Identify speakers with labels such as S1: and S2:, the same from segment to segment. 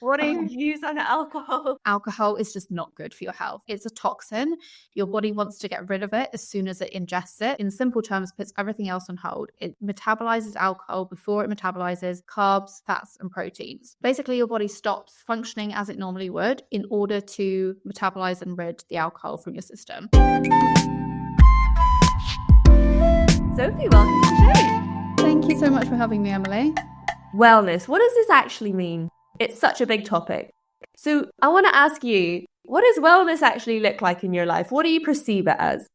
S1: What are your views on alcohol?
S2: Alcohol is just not good for your health. It's a toxin. Your body wants to get rid of it as soon as it ingests it. In simple terms, puts everything else on hold. It metabolizes alcohol before it metabolizes carbs, fats, and proteins. Basically, your body stops functioning as it normally would in order to metabolize and rid the alcohol from your system.
S1: Sophie, welcome to the show.
S2: Thank you so much for having me, Emily.
S1: Wellness. What does this actually mean? It's such a big topic. So I want to ask you, what does wellness actually look like in your life? What do you perceive it as?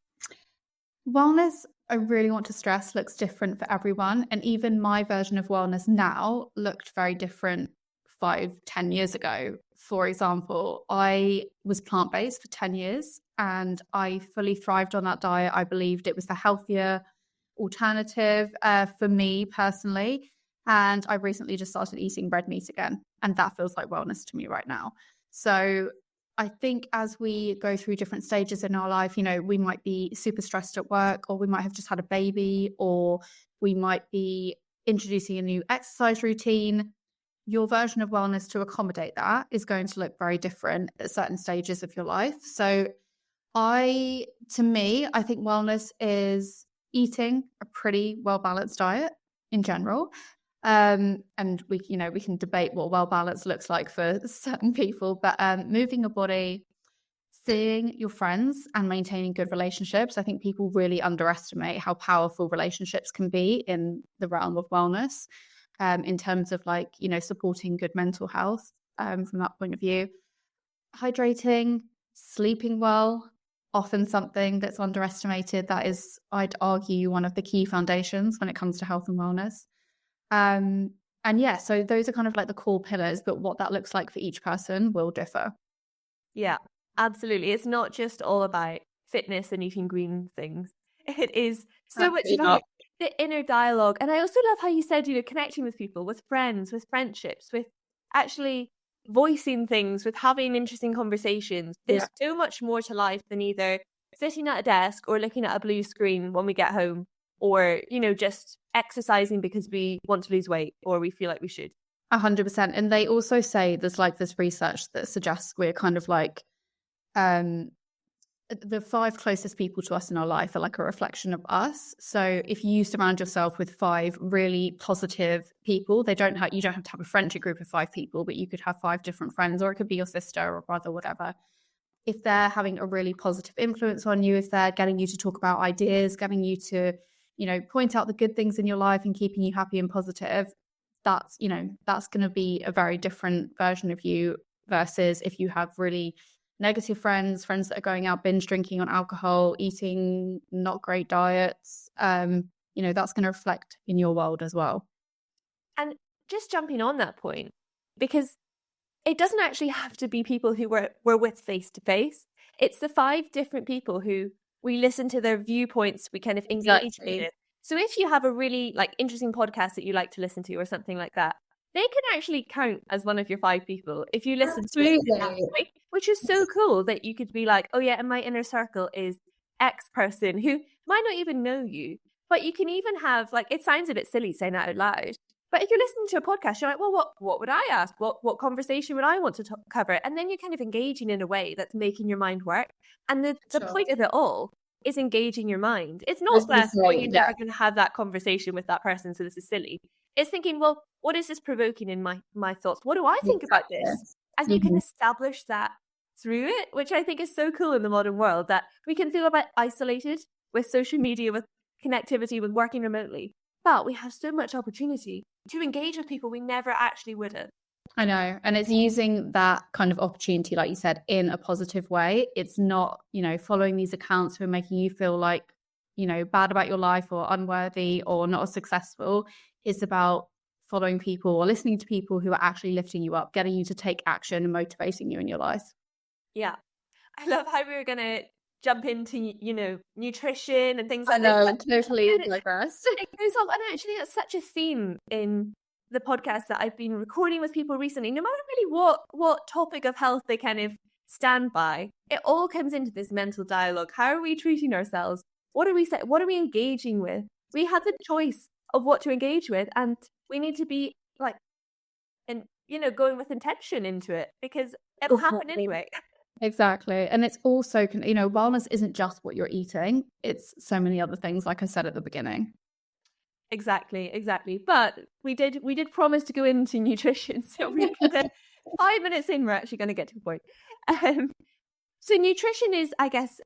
S2: Wellness, I really want to stress, looks different for everyone. And even my version of wellness now looked very different 5-10 years ago. For example, I was plant-based for 10 years and I fully thrived on that diet. I believed it was the healthier alternative for me personally. And I recently just started eating red meat again. And that feels like wellness to me right now. So I think as we go through different stages in our life, you know, we might be super stressed at work, or we might have just had a baby, or we might be introducing a new exercise routine. Your version of wellness to accommodate that is going to look very different at certain stages of your life. So I think wellness is eating a pretty well-balanced diet in general. And we can debate what well-balanced looks like for certain people, but moving your body, seeing your friends and maintaining good relationships. I think people really underestimate how powerful relationships can be in the realm of wellness, in terms of supporting good mental health, from that point of view. Hydrating, sleeping well, often something that's underestimated. That is, I'd argue, one of the key foundations when it comes to health and wellness. So those are kind of like the core pillars, but what that looks like for each person will differ.
S1: Yeah, absolutely. It's not just all about fitness and eating green things. It is so much about the inner dialogue. And I also love how you said, connecting with people, with friends, with friendships, with actually voicing things, with having interesting conversations. There's so much more to life than either sitting at a desk or looking at a blue screen when we get home, or, just exercising because we want to lose weight or we feel like we should.
S2: 100%. And they also say there's this research that suggests we're kind of like the 5 closest people to us in our life are like a reflection of us. So if you surround yourself with 5 really positive people, you don't have to have a friendship group of 5 people, but you could have 5 different friends, or it could be your sister or brother, whatever. If they're having a really positive influence on you, if they're getting you to talk about ideas, getting you to, point out the good things in your life and keeping you happy and positive, that's going to be a very different version of you versus if you have really negative friends that are going out binge drinking on alcohol, eating not great diets. That's going to reflect in your world as well.
S1: And just jumping on that point, because it doesn't actually have to be people who we're with face to face. It's the 5 different people who we listen to their viewpoints, we kind of engage with. So if you have a really interesting podcast that you like to listen to or something like that, they can actually count as one of your 5 people if you listen to it, which is so cool that you could be like, oh yeah, in my inner circle is X person who might not even know you, but you can even have it sounds a bit silly saying that out loud. But if you're listening to a podcast, you're like, well, what would I ask? What conversation would I want to cover? And then you're kind of engaging in a way that's making your mind work. And the point of it all is engaging your mind. It's not that you're never going to have that conversation with that person, so this is silly. It's thinking, well, what is this provoking in my thoughts? What do I think about this? And you can establish that through it, which I think is so cool in the modern world, that we can feel a bit isolated with social media, with connectivity, with working remotely. But we have so much opportunity to engage with people we never actually would have.
S2: I know. And it's using that kind of opportunity, like you said, in a positive way. It's not, following these accounts who are making you feel like, bad about your life or unworthy or not as successful. It's about following people or listening to people who are actually lifting you up, getting you to take action and motivating you in your life.
S1: Yeah. I love how we were going to jump into, nutrition and things like
S2: that. I know, totally digressed.
S1: It goes on, and actually it's such a theme in the podcast that I've been recording with people recently. No matter really what topic of health they kind of stand by, it all comes into this mental dialogue. How are we treating ourselves? What are we what are we engaging with? We have the choice of what to engage with, and we need to be going with intention into it, because it'll happen anyway.
S2: Exactly. And it's also, wellness isn't just what you're eating. It's so many other things, like I said at the beginning.
S1: Exactly. But we did promise to go into nutrition. So we're 5 minutes in, we're actually going to get to the point. So nutrition is, I guess,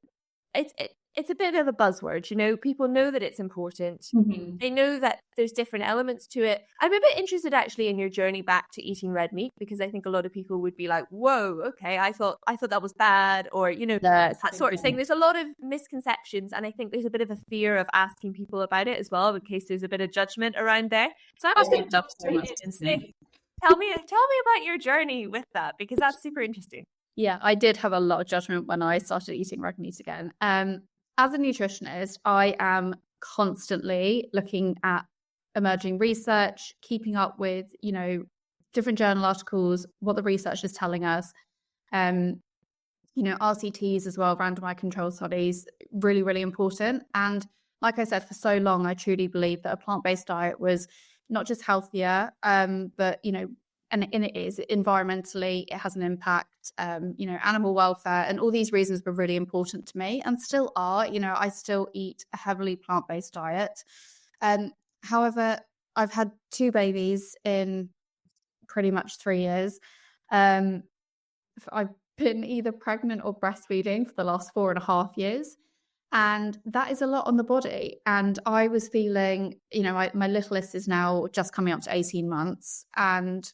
S1: it's a bit of a buzzword, people know that it's important.
S2: Mm-hmm.
S1: They know that there's different elements to it. I'm a bit interested actually in your journey back to eating red meat, because I think a lot of people would be like, whoa, okay, I thought that was bad, or that sort of thing. There's a lot of misconceptions, and I think there's a bit of a fear of asking people about it as well, in case there's a bit of judgment around there. So I'm just going to jump straight in and say, tell me about your journey with that, because that's super interesting.
S2: Yeah, I did have a lot of judgment when I started eating red meat again. As a nutritionist, I am constantly looking at emerging research, keeping up with, different journal articles, what the research is telling us. RCTs as well, randomized controlled studies, really, really important. And like I said, for so long, I truly believed that a plant-based diet was not just healthier, but, and it is environmentally, it has an impact, animal welfare, and all these reasons were really important to me and still are. I still eat a heavily plant-based diet. However, I've had 2 babies in pretty much 3 years. I've been either pregnant or breastfeeding for the last 4.5 years. And that is a lot on the body. And I was feeling, my littlest is now just coming up to 18 months, and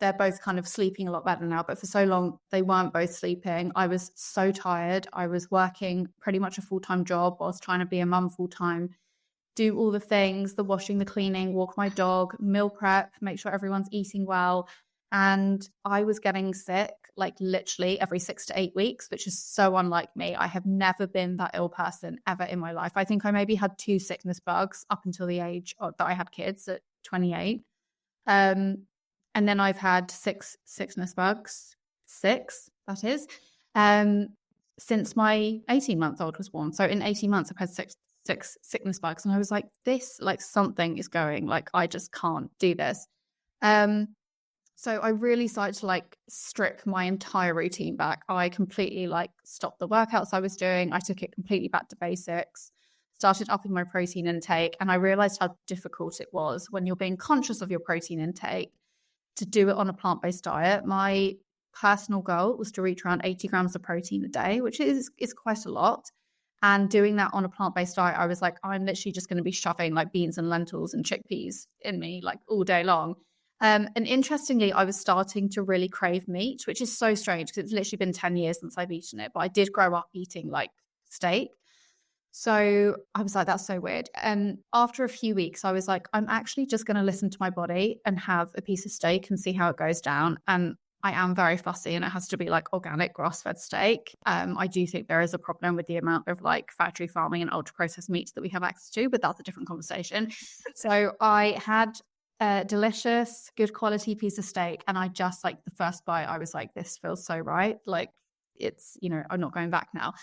S2: they're both kind of sleeping a lot better now, but for so long they weren't both sleeping. I was so tired. I was working pretty much a full-time job whilst trying to be a mum full-time, do all the things, the washing, the cleaning, walk my dog, meal prep, make sure everyone's eating well. And I was getting sick like literally every 6 to 8 weeks, which is so unlike me. I have never been that ill person ever in my life. I think I maybe had 2 sickness bugs up until the age that I had kids at 28. And then I've had 6 sickness bugs, 6, that is, since my 18-month-old was born. So in 18 months, I've had six sickness bugs. And I was like, something is going, like, I just can't do this. So I really started to strip my entire routine back. I completely stopped the workouts I was doing. I took it completely back to basics, started upping my protein intake. And I realized how difficult it was when you're being conscious of your protein intake to do it on a plant-based diet. My personal goal was to reach around 80 grams of protein a day, which is quite a lot. And doing that on a plant-based diet, I was like, I'm literally just going to be shoving beans and lentils and chickpeas in me all day long. And interestingly, I was starting to really crave meat, which is so strange because it's literally been 10 years since I've eaten it. But I did grow up eating steak. So I was like, that's so weird. And after a few weeks, I was like, I'm actually just going to listen to my body and have a piece of steak and see how it goes down. And I am very fussy, and it has to be organic grass-fed steak. I do think there is a problem with the amount of factory farming and ultra-processed meats that we have access to, but that's a different conversation. So I had a delicious, good quality piece of steak, and I just the first bite, I was like, this feels so right. It's, I'm not going back now.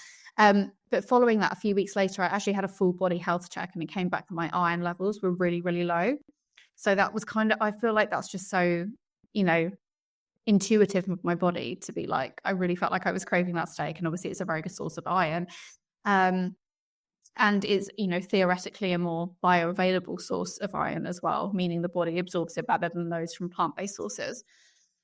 S2: But following that, a few weeks later, I actually had a full body health check, and it came back that my iron levels were really, really low. So that was I feel like that's just so, intuitive with my body to be I really felt like I was craving that steak. And obviously it's a very good source of iron. And is, theoretically a more bioavailable source of iron as well, meaning the body absorbs it better than those from plant-based sources.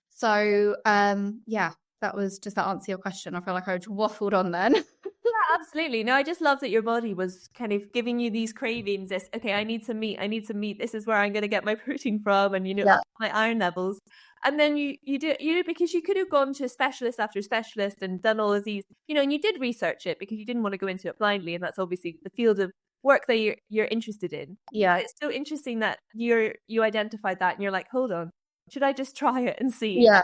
S2: So, yeah. Does that answer your question? I feel like I just waffled on then.
S1: Yeah, absolutely. No, I just love that your body was kind of giving you these cravings. Okay, I need some meat. This is where I'm going to get my protein from, and my iron levels. And then you do because you could have gone to specialist after specialist and done all of these, and you did research it because you didn't want to go into it blindly, and that's obviously the field of work that you're interested in.
S2: Yeah,
S1: it's so interesting that you identified that, and you're like, hold on, should I just try it and see?
S2: Yeah.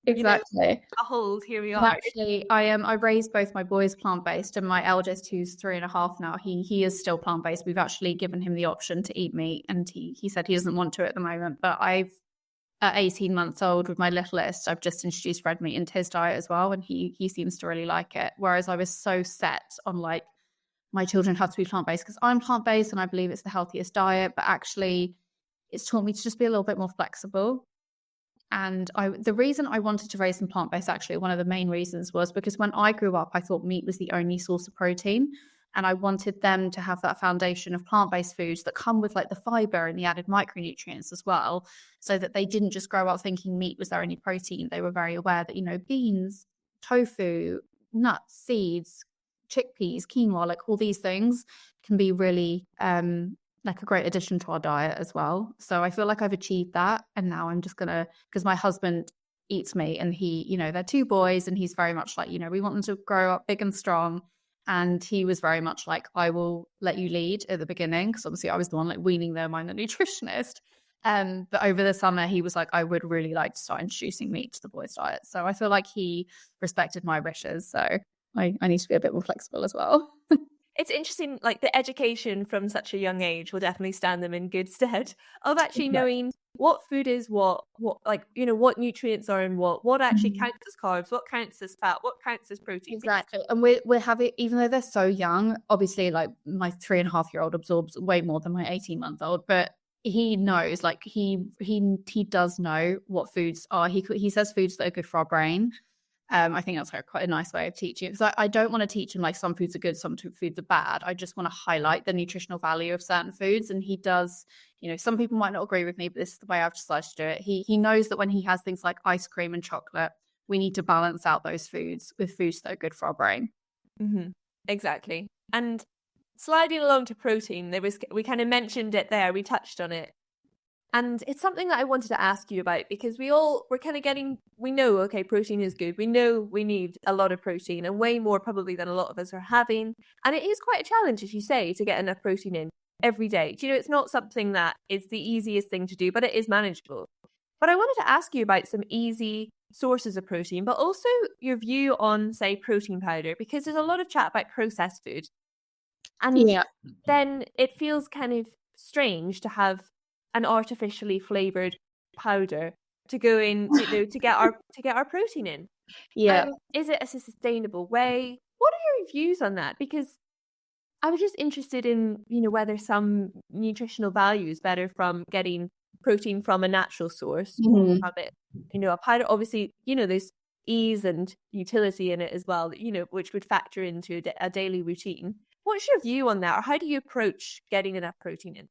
S2: Exactly.
S1: A hold. Here we are.
S2: Actually, I raised both my boys plant-based, and my eldest, who's 3.5 now, he is still plant-based. We've actually given him the option to eat meat, and he said he doesn't want to at the moment. But at 18 months old with my littlest, I've just introduced red meat into his diet as well, and he seems to really like it. Whereas I was so set on my children have to be plant-based because I'm plant-based and I believe it's the healthiest diet, but actually it's taught me to just be a little bit more flexible. And the reason I wanted to raise some plant-based, actually, one of the main reasons was because when I grew up, I thought meat was the only source of protein. And I wanted them to have that foundation of plant-based foods that come with like the fiber and the added micronutrients as well, so that they didn't just grow up thinking meat was their only protein. They were very aware that, you know, beans, tofu, nuts, seeds, chickpeas, quinoa, like all these things can be really like a great addition to our diet as well. So I feel like I've achieved that. And now I'm just gonna, because my husband eats meat and he, you know, they're two boys and he's very much like, you know, we want them to grow up big and strong. And he was very much like, I will let you lead at the beginning, because obviously I was the one like weaning them. I'm the nutritionist. But over the summer, he was like, I would really like to start introducing meat to the boys' diet. So I feel like he respected my wishes. So I need to be a bit more flexible as well.
S1: It's interesting, like the education from such a young age will definitely stand them in good stead of actually knowing what food is what like, you know, what nutrients are in what actually counts as carbs, what counts as fat, what counts as protein.
S2: Exactly. And we're having, even though they're so young, obviously like my 3.5-year-old absorbs way more than my 18-month-old, but he knows, like he does know what foods are. He says foods that are good for our brain. I think that's quite a nice way of teaching it, because I don't want to teach him like some foods are good, some foods are bad. I just want to highlight the nutritional value of certain foods. And he does, you know, some people might not agree with me, but this is the way I've decided to do it. He knows that when he has things like ice cream and chocolate, we need to balance out those foods with foods that are good for our brain.
S1: Mm-hmm. Exactly. And sliding along to protein, we kind of mentioned it there, we touched on it. And it's something that I wanted to ask you about, because we know, okay, protein is good. We know we need a lot of protein, and way more probably than a lot of us are having. And it is quite a challenge, as you say, to get enough protein in every day. You know, it's not something that is the easiest thing to do, but it is manageable. But I wanted to ask you about some easy sources of protein, but also your view on, say, protein powder, because there's a lot of chat about processed food. And then it feels kind of strange to have an artificially flavored powder to go in, you know, to get our protein in. Is it a sustainable way? What are your views on that? Because I was just interested in, you know, whether some nutritional value is better from getting protein from a natural source, from it, you know, a powder. Obviously, you know, there's ease and utility in it as well, you know, which would factor into a daily routine. What's your view on that, or how do you approach getting enough protein in?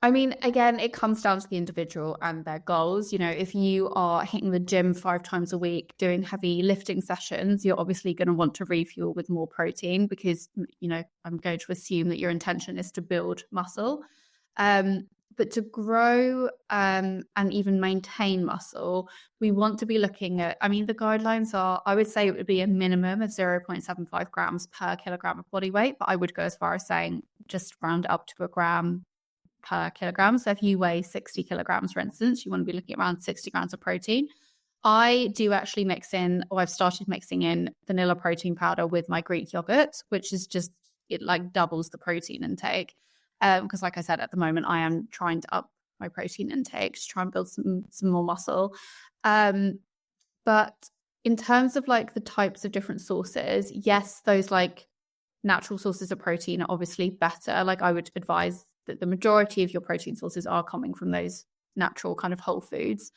S2: I mean, again, it comes down to the individual and their goals. You know, if you are hitting the gym 5 times a week, doing heavy lifting sessions, you're obviously going to want to refuel with more protein, because, you know, I'm going to assume that your intention is to build muscle. But to grow and even maintain muscle, we want to be looking at, I mean, the guidelines are, I would say it would be a minimum of 0.75 grams per kilogram of body weight, but I would go as far as saying just round it up to a gram per kilogram. So if you weigh 60 kilograms, for instance, you want to be looking at around 60 grams of protein. I do actually mix in, or I've started mixing in vanilla protein powder with my Greek yogurt, which is just, it like doubles the protein intake. Because like I said, at the moment, I am trying to up my protein intake to try and build some more muscle. But in terms of like the types of different sources, yes, those like natural sources of protein are obviously better. Like I would advise that the majority of your protein sources are coming from those natural kind of whole foods.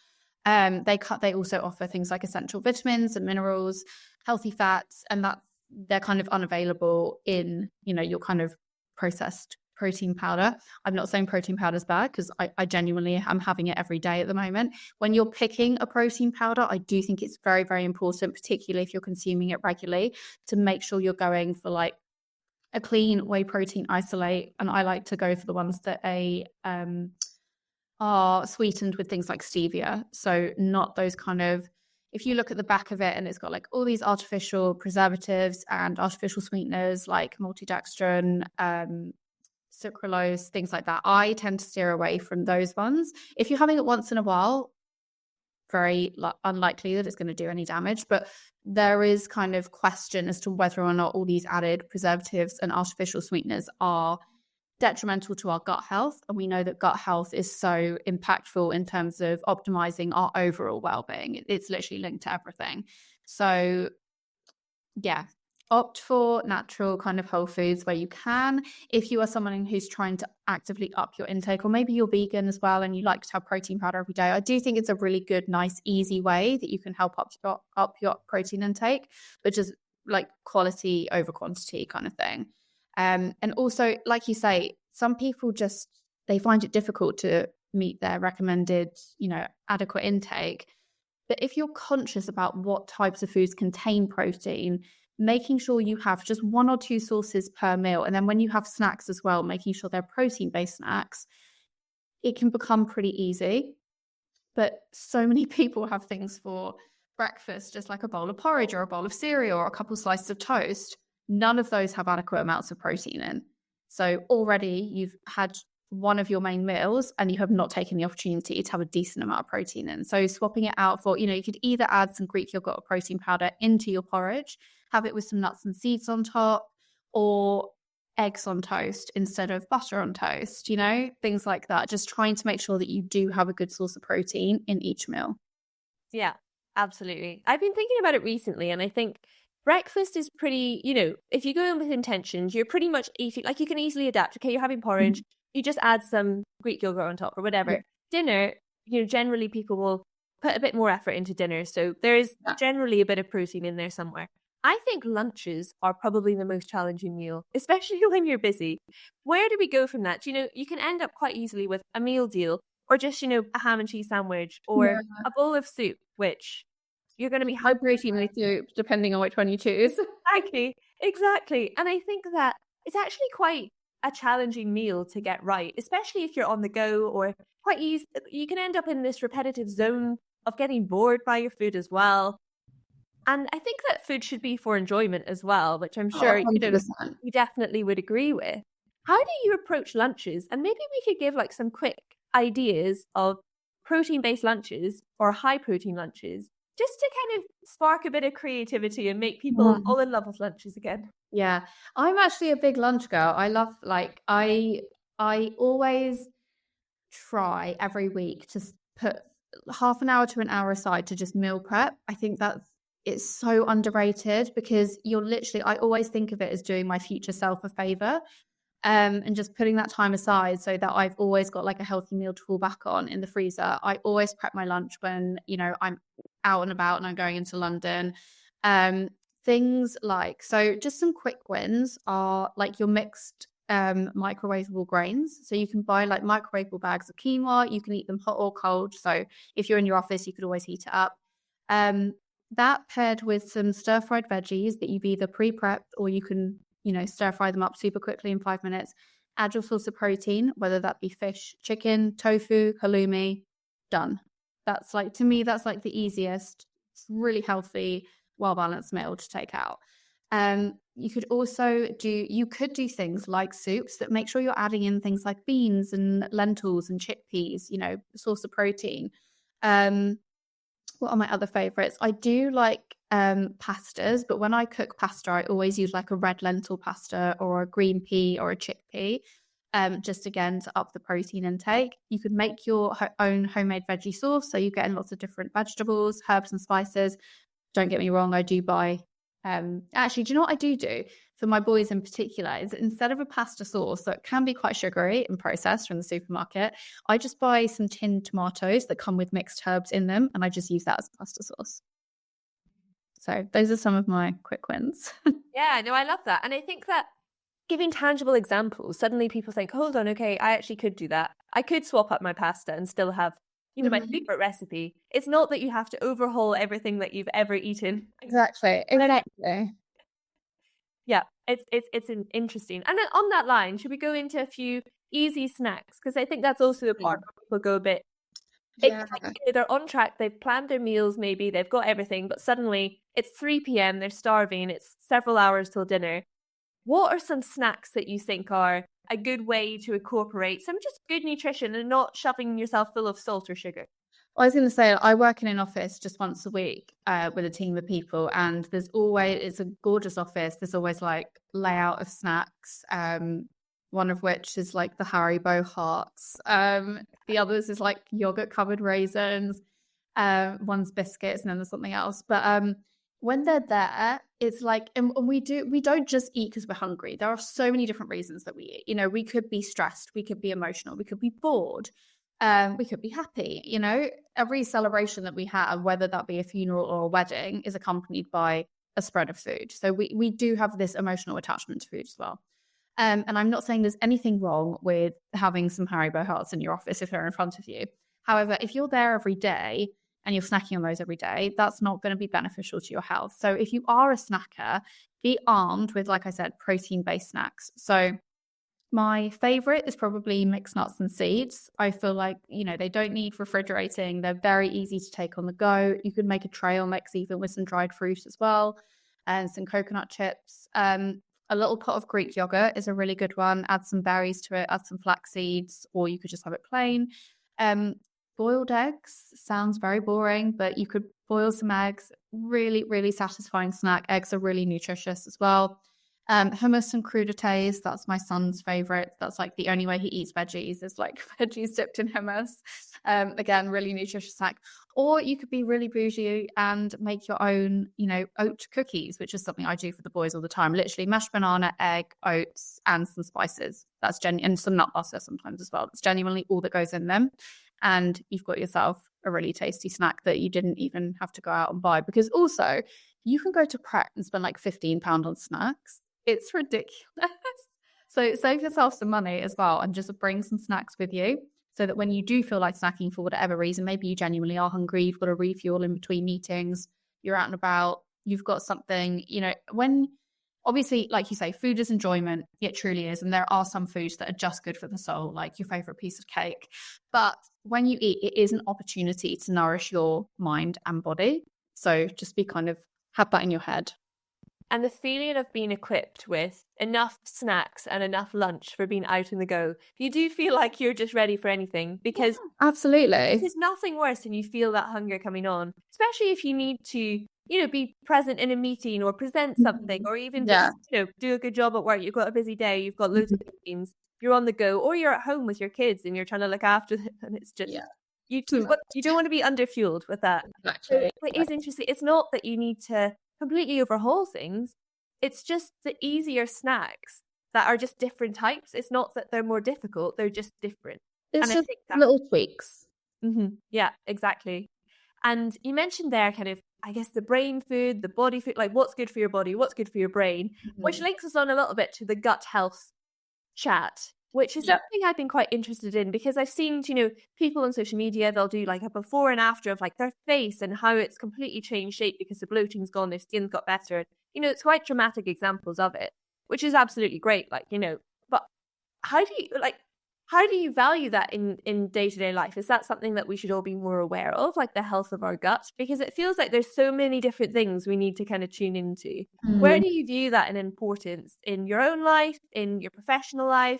S2: They also offer things like essential vitamins and minerals, healthy fats, and that they're kind of unavailable in, you know, your kind of processed protein powder. I'm not saying protein powder is bad, because I genuinely am having it every day at the moment. When you're picking a protein powder, I do think it's very, very important, particularly if you're consuming it regularly, to make sure you're going for like a clean whey protein isolate. And I like to go for the ones that are sweetened with things like stevia. So not those kind of, if you look at the back of it and it's got like all these artificial preservatives and artificial sweeteners like maltodextrin, sucralose, things like that, I tend to steer away from those ones. If you're having it once in a while, very unlikely that it's going to do any damage, but there is kind of question as to whether or not all these added preservatives and artificial sweeteners are detrimental to our gut health. And we know that gut health is so impactful in terms of optimizing our overall well-being. It's literally linked to everything. So yeah, Opt for natural kind of whole foods where you can. If you are someone who's trying to actively up your intake, or maybe you're vegan as well and you like to have protein powder every day, I do think it's a really good, nice, easy way that you can help up your protein intake, which is like quality over quantity kind of thing. And also, like you say, some people just, they find it difficult to meet their recommended, adequate intake. But if you're conscious about what types of foods contain protein, making sure you have just one or two sources per meal, and then when you have snacks as well, making sure they're protein-based snacks, it can become pretty easy. But so many people have things for breakfast, just like a bowl of porridge or a bowl of cereal or a couple slices of toast. None of those have adequate amounts of protein in. So already you've had one of your main meals and you have not taken the opportunity to have a decent amount of protein in. So swapping it out for, you could either add some Greek yogurt or protein powder into your porridge, have it with some nuts and seeds on top, or eggs on toast instead of butter on toast, things like that. Just trying to make sure that you do have a good source of protein in each meal.
S1: Yeah, absolutely. I've been thinking about it recently, and I think breakfast is pretty, if you go in with intentions, you're pretty much eating, like you can easily adapt. Okay, you're having porridge, you just add some Greek yogurt on top or whatever.
S2: Yeah.
S1: Dinner, generally people will put a bit more effort into dinner. So there is generally a bit of protein in there somewhere. I think lunches are probably the most challenging meal, especially when you're busy. Where do we go from that? You can end up quite easily with a meal deal or just, a ham and cheese sandwich or a bowl of soup, which you're going to be
S2: high protein with soup, depending on which one you choose.
S1: Exactly. And I think that it's actually quite a challenging meal to get right, especially if you're on the go or quite easy. You can end up in this repetitive zone of getting bored by your food as well. And I think that food should be for enjoyment as well, which I'm sure you definitely would agree with. How do you approach lunches? And maybe we could give like some quick ideas of protein-based lunches or high protein lunches, just to kind of spark a bit of creativity and make people all in love with lunches again.
S2: Yeah, I'm actually a big lunch girl. I love, I always try every week to put half an hour to an hour aside to just meal prep. I think it's so underrated because I always think of it as doing my future self a favor. And just putting that time aside so that I've always got like a healthy meal to fall back on in the freezer. I always prep my lunch when, I'm out and about and I'm going into London. Things like, so just some quick wins are like your mixed microwavable grains. So you can buy like microwavable bags of quinoa. You can eat them hot or cold. So if you're in your office, you could always heat it up. That paired with some stir-fried veggies that you've either pre-prepped or you can stir fry them up super quickly in 5 minutes. Add your source of protein, whether that be fish, chicken, tofu, halloumi, done. That's to me, that's like the easiest. It's really healthy, well-balanced meal to take out. You could do things like soups that make sure you're adding in things like beans and lentils and chickpeas, source of protein. What are my other favorites? I do like pastas, but when I cook pasta, I always use like a red lentil pasta or a green pea or a chickpea, just again to up the protein intake. You could make your own homemade veggie sauce, so you get in lots of different vegetables, herbs and spices. Don't get me wrong, I do buy actually, do you know what I do for my boys in particular is instead of a pasta sauce that can be quite sugary and processed from the supermarket, I just buy some tinned tomatoes that come with mixed herbs in them and I just use that as pasta sauce. So those are some of my quick wins.
S1: Yeah, no, I love that. And I think that giving tangible examples, suddenly people think, hold on, okay, I actually could do that. I could swap up my pasta and still have my favorite recipe. It's not that you have to overhaul everything that you've ever eaten.
S2: Exactly.
S1: Yeah, it's interesting. And then on that line, should we go into a few easy snacks? Because I think that's also the part where people go a bit.
S2: Yeah.
S1: They're on track. They've planned their meals. Maybe they've got everything, but suddenly it's 3 p.m. They're starving. It's several hours till dinner. What are some snacks that you think are a good way to incorporate some just good nutrition and not shoving yourself full of salt or sugar?
S2: I was going to say, I work in an office just once a week with a team of people, and it's a gorgeous office. There's always like layout of snacks, one of which is like the Haribo hearts. The others is like yogurt covered raisins. One's biscuits, and then there's something else. But when they're there, it's like, and we don't just eat because we're hungry. There are so many different reasons that we eat. You know, we could be stressed, we could be emotional, we could be bored, we could be happy. You know, every celebration that we have, whether that be a funeral or a wedding, is accompanied by a spread of food. So we do have this emotional attachment to food as well. And I'm not saying there's anything wrong with having some Haribo hearts in your office if they're in front of you. However, if you're there every day and you're snacking on those every day, that's not going to be beneficial to your health. So if you are a snacker, be armed with, like I said, protein-based snacks. So my favorite is probably mixed nuts and seeds. I feel like, you know, they don't need refrigerating. They're very easy to take on the go. You could make a trail mix even with some dried fruit as well and some coconut chips. A little pot of Greek yogurt is a really good one. Add some berries to it, add some flax seeds, or you could just have it plain. Boiled eggs sounds very boring, but you could boil some eggs. Really, really satisfying snack. Eggs are really nutritious as well. Hummus and crudités, that's my son's favorite. That's like the only way he eats veggies is like veggies dipped in hummus. Again, really nutritious snack. Or you could be really bougie and make your own, you know, oat cookies, which is something I do for the boys all the time. Literally mashed banana, egg, oats, and some spices. That's and some nut butter sometimes as well. That's genuinely all that goes in them. And you've got yourself a really tasty snack that you didn't even have to go out and buy. Because also, you can go to Pret and spend like £15 on snacks. It's ridiculous. So save yourself some money as well and just bring some snacks with you so that when you do feel like snacking for whatever reason, maybe you genuinely are hungry, you've got a refuel in between meetings, you're out and about, you've got something, you know, when obviously, like you say, food is enjoyment. It truly is. And there are some foods that are just good for the soul, like your favorite piece of cake. But when you eat, it is an opportunity to nourish your mind and body. So just be kind of have that in your head.
S1: And the feeling of being equipped with enough snacks and enough lunch for being out on the go, you do feel like you're just ready for anything, because
S2: absolutely,
S1: there's nothing worse than you feel that hunger coming on, especially if you need to, you know, be present in a meeting or present something, or even just, you know, do a good job at work. You've got a busy day, you've got loads of meetings, you're on the go, or you're at home with your kids and you're trying to look after them, and it's just you don't want to be underfueled with that.
S2: Exactly.
S1: So it is interesting. It's not that you need to completely overhaul things. It's just the easier snacks that are just different types. It's not that they're more difficult, they're just different.
S2: It's just little tweaks.
S1: Yeah, exactly. And you mentioned there kind of, I guess, the brain food, the body food, like what's good for your body, what's good for your brain, which links us on a little bit to the gut health chat, which is something I've been quite interested in, because I've seen, you know, people on social media, they'll do like a before and after of like their face and how it's completely changed shape because the bloating's gone, their skin's got better. You know, it's quite dramatic examples of it, which is absolutely great. Like, you know, but how do you value that in day-to-day life? Is that something that we should all be more aware of, like the health of our gut? Because it feels like there's so many different things we need to kind of tune into. Where do you view that in importance in your own life, in your professional life?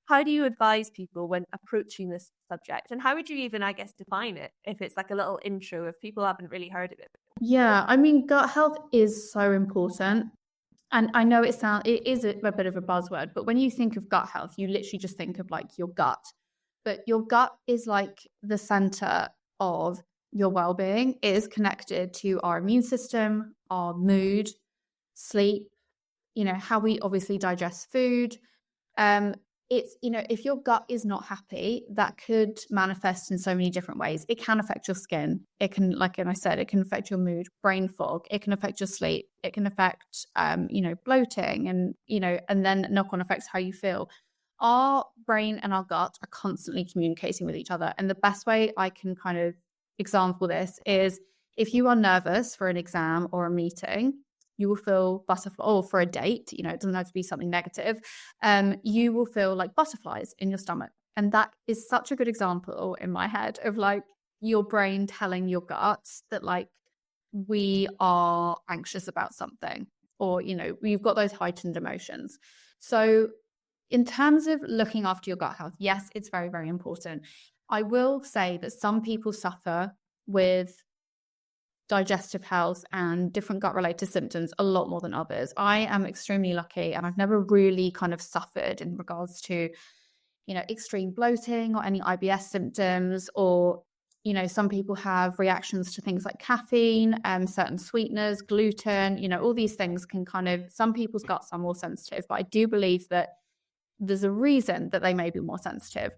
S1: How do you advise people when approaching this subject? And how would you even, I guess, define it if it's like a little intro if people haven't really heard of it?
S2: Yeah, I mean, gut health is so important. And I know it is a bit of a buzzword, but when you think of gut health, you literally just think of like your gut. But your gut is like the center of your well-being. It is connected to our immune system, our mood, sleep, you know, how we obviously digest food. It's, you know, if your gut is not happy, that could manifest in so many different ways. It can affect your skin. It can, like I said, it can affect your mood, brain fog. It can affect your sleep. It can affect, you know, bloating and, you know, and then knock-on effects how you feel. Our brain and our gut are constantly communicating with each other. And the best way I can kind of example this is if you are nervous for an exam or a meeting, you will feel butterflies, or for a date, you know, it doesn't have to be something negative. You will feel like butterflies in your stomach. And that is such a good example in my head of like your brain telling your guts that like we are anxious about something, or, you know, we've got those heightened emotions. So in terms of looking after your gut health, yes, it's very, very important. I will say that some people suffer with digestive health and different gut related symptoms a lot more than others. I am extremely lucky and I've never really kind of suffered in regards to, you know, extreme bloating or any IBS symptoms or some people have reactions to things like caffeine, certain sweeteners, gluten, all these things can some people's guts are more sensitive, but I do believe that there's a reason that they may be more sensitive.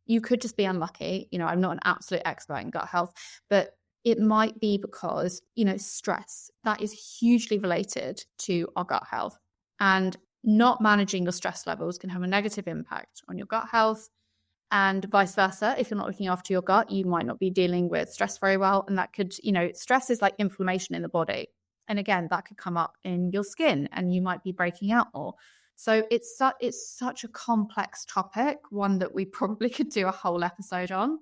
S2: You could just be unlucky. I'm not an absolute expert in gut health, but it might be because, stress, that is hugely related to our gut health. And not managing your stress levels can have a negative impact on your gut health. And vice versa, if you're not looking after your gut, you might not be dealing with stress very well. And that could, stress is like inflammation in the body. And again, that could come up in your skin and you might be breaking out more. So it's such a complex topic, one that we probably could do a whole episode on.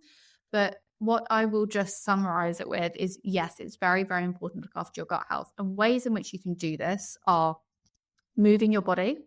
S2: But what I will just summarize it with is, yes, it's very, very important to look after your gut health. And ways in which you can do this are moving your body.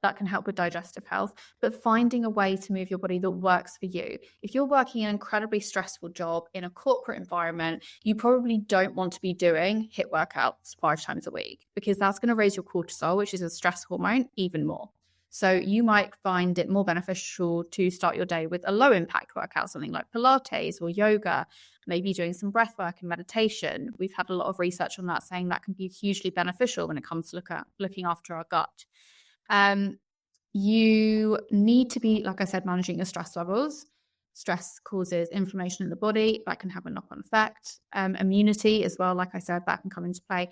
S2: That can help with digestive health, but finding a way to move your body that works for you. If you're working an incredibly stressful job in a corporate environment, you probably don't want to be doing HIIT workouts 5 times a week, because that's going to raise your cortisol, which is a stress hormone, even more. So you might find it more beneficial to start your day with a low impact workout, something like Pilates or yoga, maybe doing some breath work and meditation. We've had a lot of research on that saying that can be hugely beneficial when it comes to looking after our gut. You need to be, like I said, managing your stress levels. Stress causes inflammation in the body. That can have a knock-on effect. Immunity as well, like I said, that can come into play.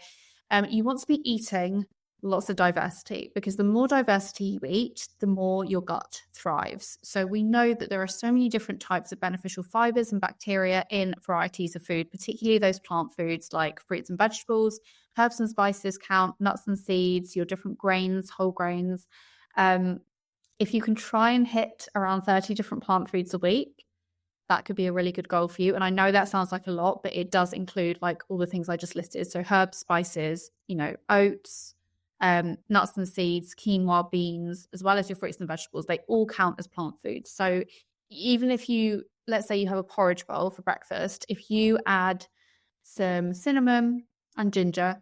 S2: You want to be eating lots of diversity, because the more diversity you eat, the more your gut thrives. So we know that there are so many different types of beneficial fibers and bacteria in varieties of food, particularly those plant foods like fruits and vegetables. Herbs and spices count, nuts and seeds, your different grains, whole grains. If you can try and hit around 30 different plant foods a week, that could be a really good goal for you. And I know that sounds like a lot, but it does include like all the things I just listed. So herbs, spices, oats, nuts and seeds, quinoa, beans, as well as your fruits and vegetables, they all count as plant foods. So even if let's say you have a porridge bowl for breakfast, if you add some cinnamon and ginger,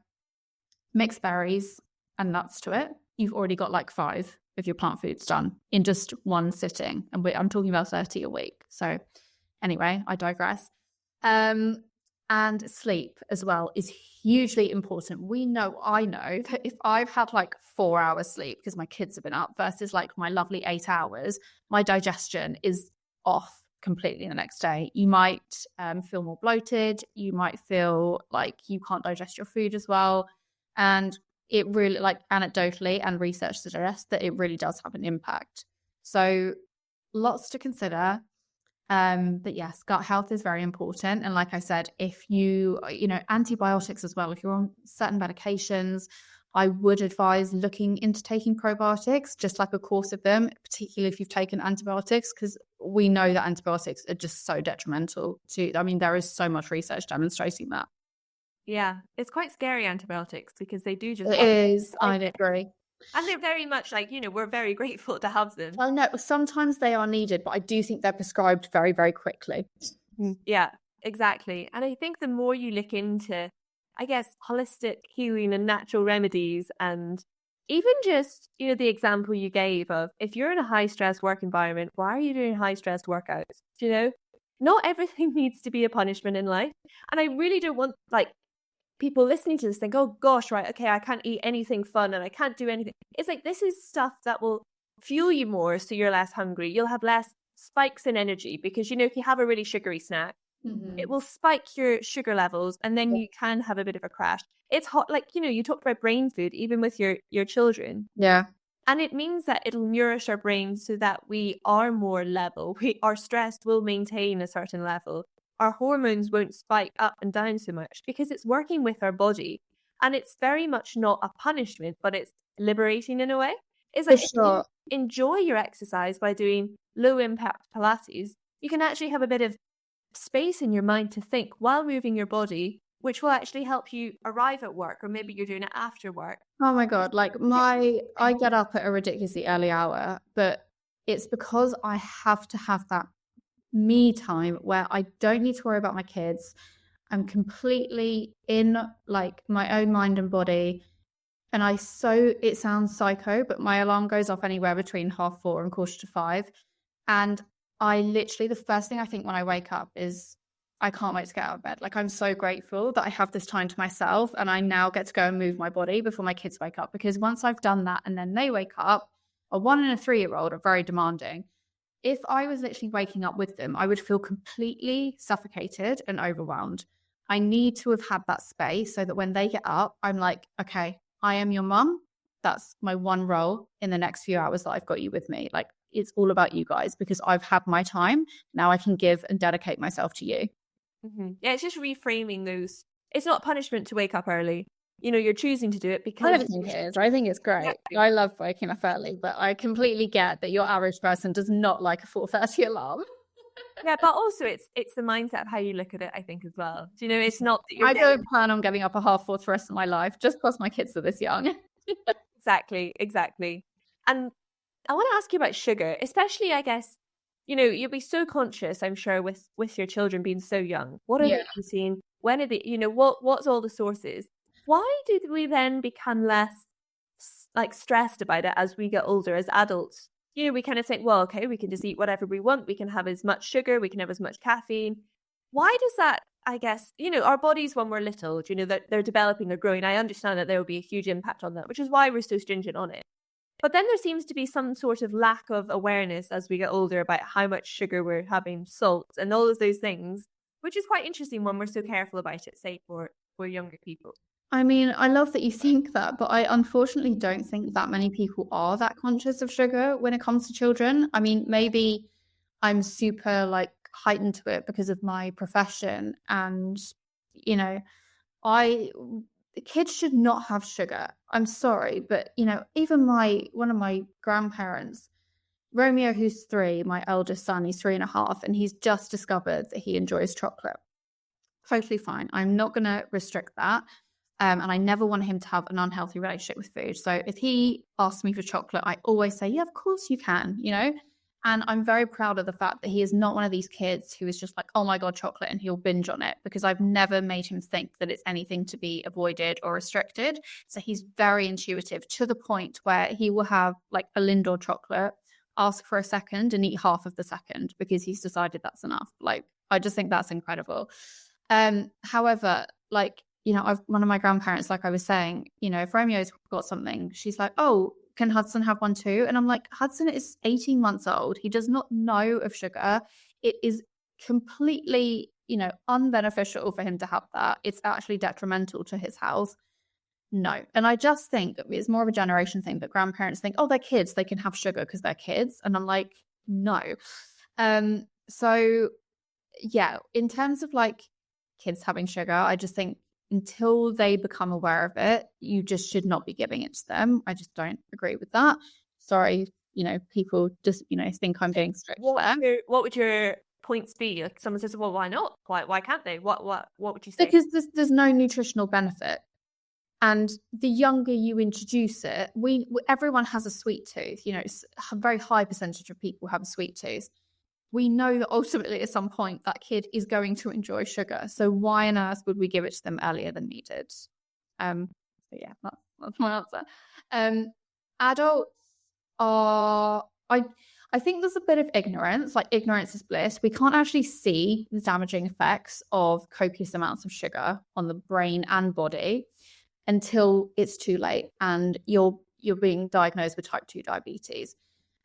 S2: mixed berries and nuts to it, you've already got like 5 of your plant foods done in just one sitting. And I'm talking about 30 a week. So anyway, I digress. And sleep as well is hugely important. I know that if I've had like 4 hours sleep because my kids have been up versus like my lovely 8 hours, my digestion is off completely the next day. You might feel more bloated. You might feel like you can't digest your food as well. And it really, like anecdotally and research suggests that it really does have an impact. So lots to consider. But yes, gut health is very important. And like I said, if antibiotics as well, if you're on certain medications, I would advise looking into taking probiotics, just like a course of them, particularly if you've taken antibiotics, because we know that antibiotics are just so detrimental there is so much research demonstrating that.
S1: Yeah, it's quite scary, antibiotics, because they do just...
S2: It is, I agree.
S1: And they're very much like, we're very grateful to have them.
S2: Well, no, sometimes they are needed, but I do think they're prescribed very, very quickly.
S1: Yeah, exactly. And I think the more you look into, I guess, holistic healing and natural remedies, and even just, the example you gave of, if you're in a high stress work environment, why are you doing high stress workouts? Not everything needs to be a punishment in life. And I really don't want people listening to this think, oh gosh, right, okay, I can't eat anything fun and I can't do anything. It's like, this is stuff that will fuel you more, so you're less hungry. You'll have less spikes in energy, because if you have a really sugary snack, it will spike your sugar levels, and then you can have a bit of a crash. It's hot, you talked about brain food, even with your children.
S2: Yeah.
S1: And it means that it'll nourish our brains so that we are more level. Our stress will maintain a certain level. Our hormones won't spike up and down so much, because it's working with our body. And it's very much not a punishment, but it's liberating in a way. It's like,
S2: sure.
S1: If you enjoy your exercise by doing low impact Pilates, you can actually have a bit of space in your mind to think while moving your body, which will actually help you arrive at work, or maybe you're doing it after work.
S2: Oh my God. I get up at a ridiculously early hour, but it's because I have to have that me time where I don't need to worry about my kids. I'm completely in my own mind and body. And it sounds psycho, but my alarm goes off anywhere between 4:30 and 4:45. And I literally, the first thing I think when I wake up is, I can't wait to get out of bed. Like, I'm so grateful that I have this time to myself, and I now get to go and move my body before my kids wake up, because once I've done that and then they wake up, a 1 and a 3-year-old are very demanding. If I was literally waking up with them, I would feel completely suffocated and overwhelmed. I need to have had that space so that when they get up, I'm like, okay, I am your mum. That's my one role in the next few hours that I've got you with me. Like, it's all about you guys, because I've had my time. Now I can give and dedicate myself to you.
S1: Mm-hmm. Yeah, it's just reframing those. It's not punishment to wake up early. You're choosing to do it because
S2: I don't think it is. I think it's great. I love waking up early, but I completely get that your average person does not like a 4:30 alarm.
S1: Yeah, but also it's the mindset of how you look at it, I think, as well. It's not that
S2: I don't plan on getting up at 4:30 for the rest of my life, just because my kids are this young.
S1: Exactly. And I want to ask you about sugar, especially, I guess, you'll be so conscious, I'm sure, with your children being so young. What are they eating? When are they, what's all the sources? Why do we then become less like stressed about it as we get older, as adults? We kind of think, well, okay, we can just eat whatever we want. We can have as much sugar. We can have as much caffeine. Why does that, I guess, our bodies when we're little, that they're developing or growing. I understand that there will be a huge impact on that, which is why we're so stringent on it. But then there seems to be some sort of lack of awareness as we get older about how much sugar we're having, salt, and all of those things, which is quite interesting when we're so careful about it, say, for younger people.
S2: I mean, I love that you think that, but I unfortunately don't think that many people are that conscious of sugar when it comes to children. I mean, maybe I'm super like heightened to it because of my profession, and the kids should not have sugar. I'm sorry, but even one of my grandparents, Romeo, who's 3, my eldest son, he's 3.5, and he's just discovered that he enjoys chocolate. Totally fine. I'm not going to restrict that. And I never want him to have an unhealthy relationship with food. So if he asks me for chocolate, I always say, yeah, of course you can, And I'm very proud of the fact that he is not one of these kids who is just like, oh my God, chocolate, and he'll binge on it, because I've never made him think that it's anything to be avoided or restricted. So he's very intuitive, to the point where he will have like a Lindor chocolate, ask for a second and eat half of the second, because he's decided that's enough. Like, I just think that's incredible. However, like, one of my grandparents, like I was saying, if Romeo's got something, she's like, oh, can Hudson have one too? And I'm like, Hudson is 18 months old. He does not know of sugar. It is completely, unbeneficial for him to have that. It's actually detrimental to his health. No. And I just think it's more of a generation thing that grandparents think, oh, they're kids, they can have sugar because they're kids. And I'm like, no. So yeah, in terms of like kids having sugar, I just think until they become aware of it, you just should not be giving it to them. I just don't agree with that. Sorry, people just, think I'm being strict there.
S1: What would your points be? Like, someone says, well, why not? Why can't they? What would you say?
S2: Because there's no nutritional benefit. And the younger you introduce it, everyone has a sweet tooth. A very high percentage of people have a sweet tooth. We know that ultimately at some point that kid is going to enjoy sugar. So why on earth would we give it to them earlier than needed? So yeah, that's my answer. Adults are, I think there's a bit of ignorance, like ignorance is bliss. We can't actually see the damaging effects of copious amounts of sugar on the brain and body until it's too late and you're being diagnosed with type 2 diabetes.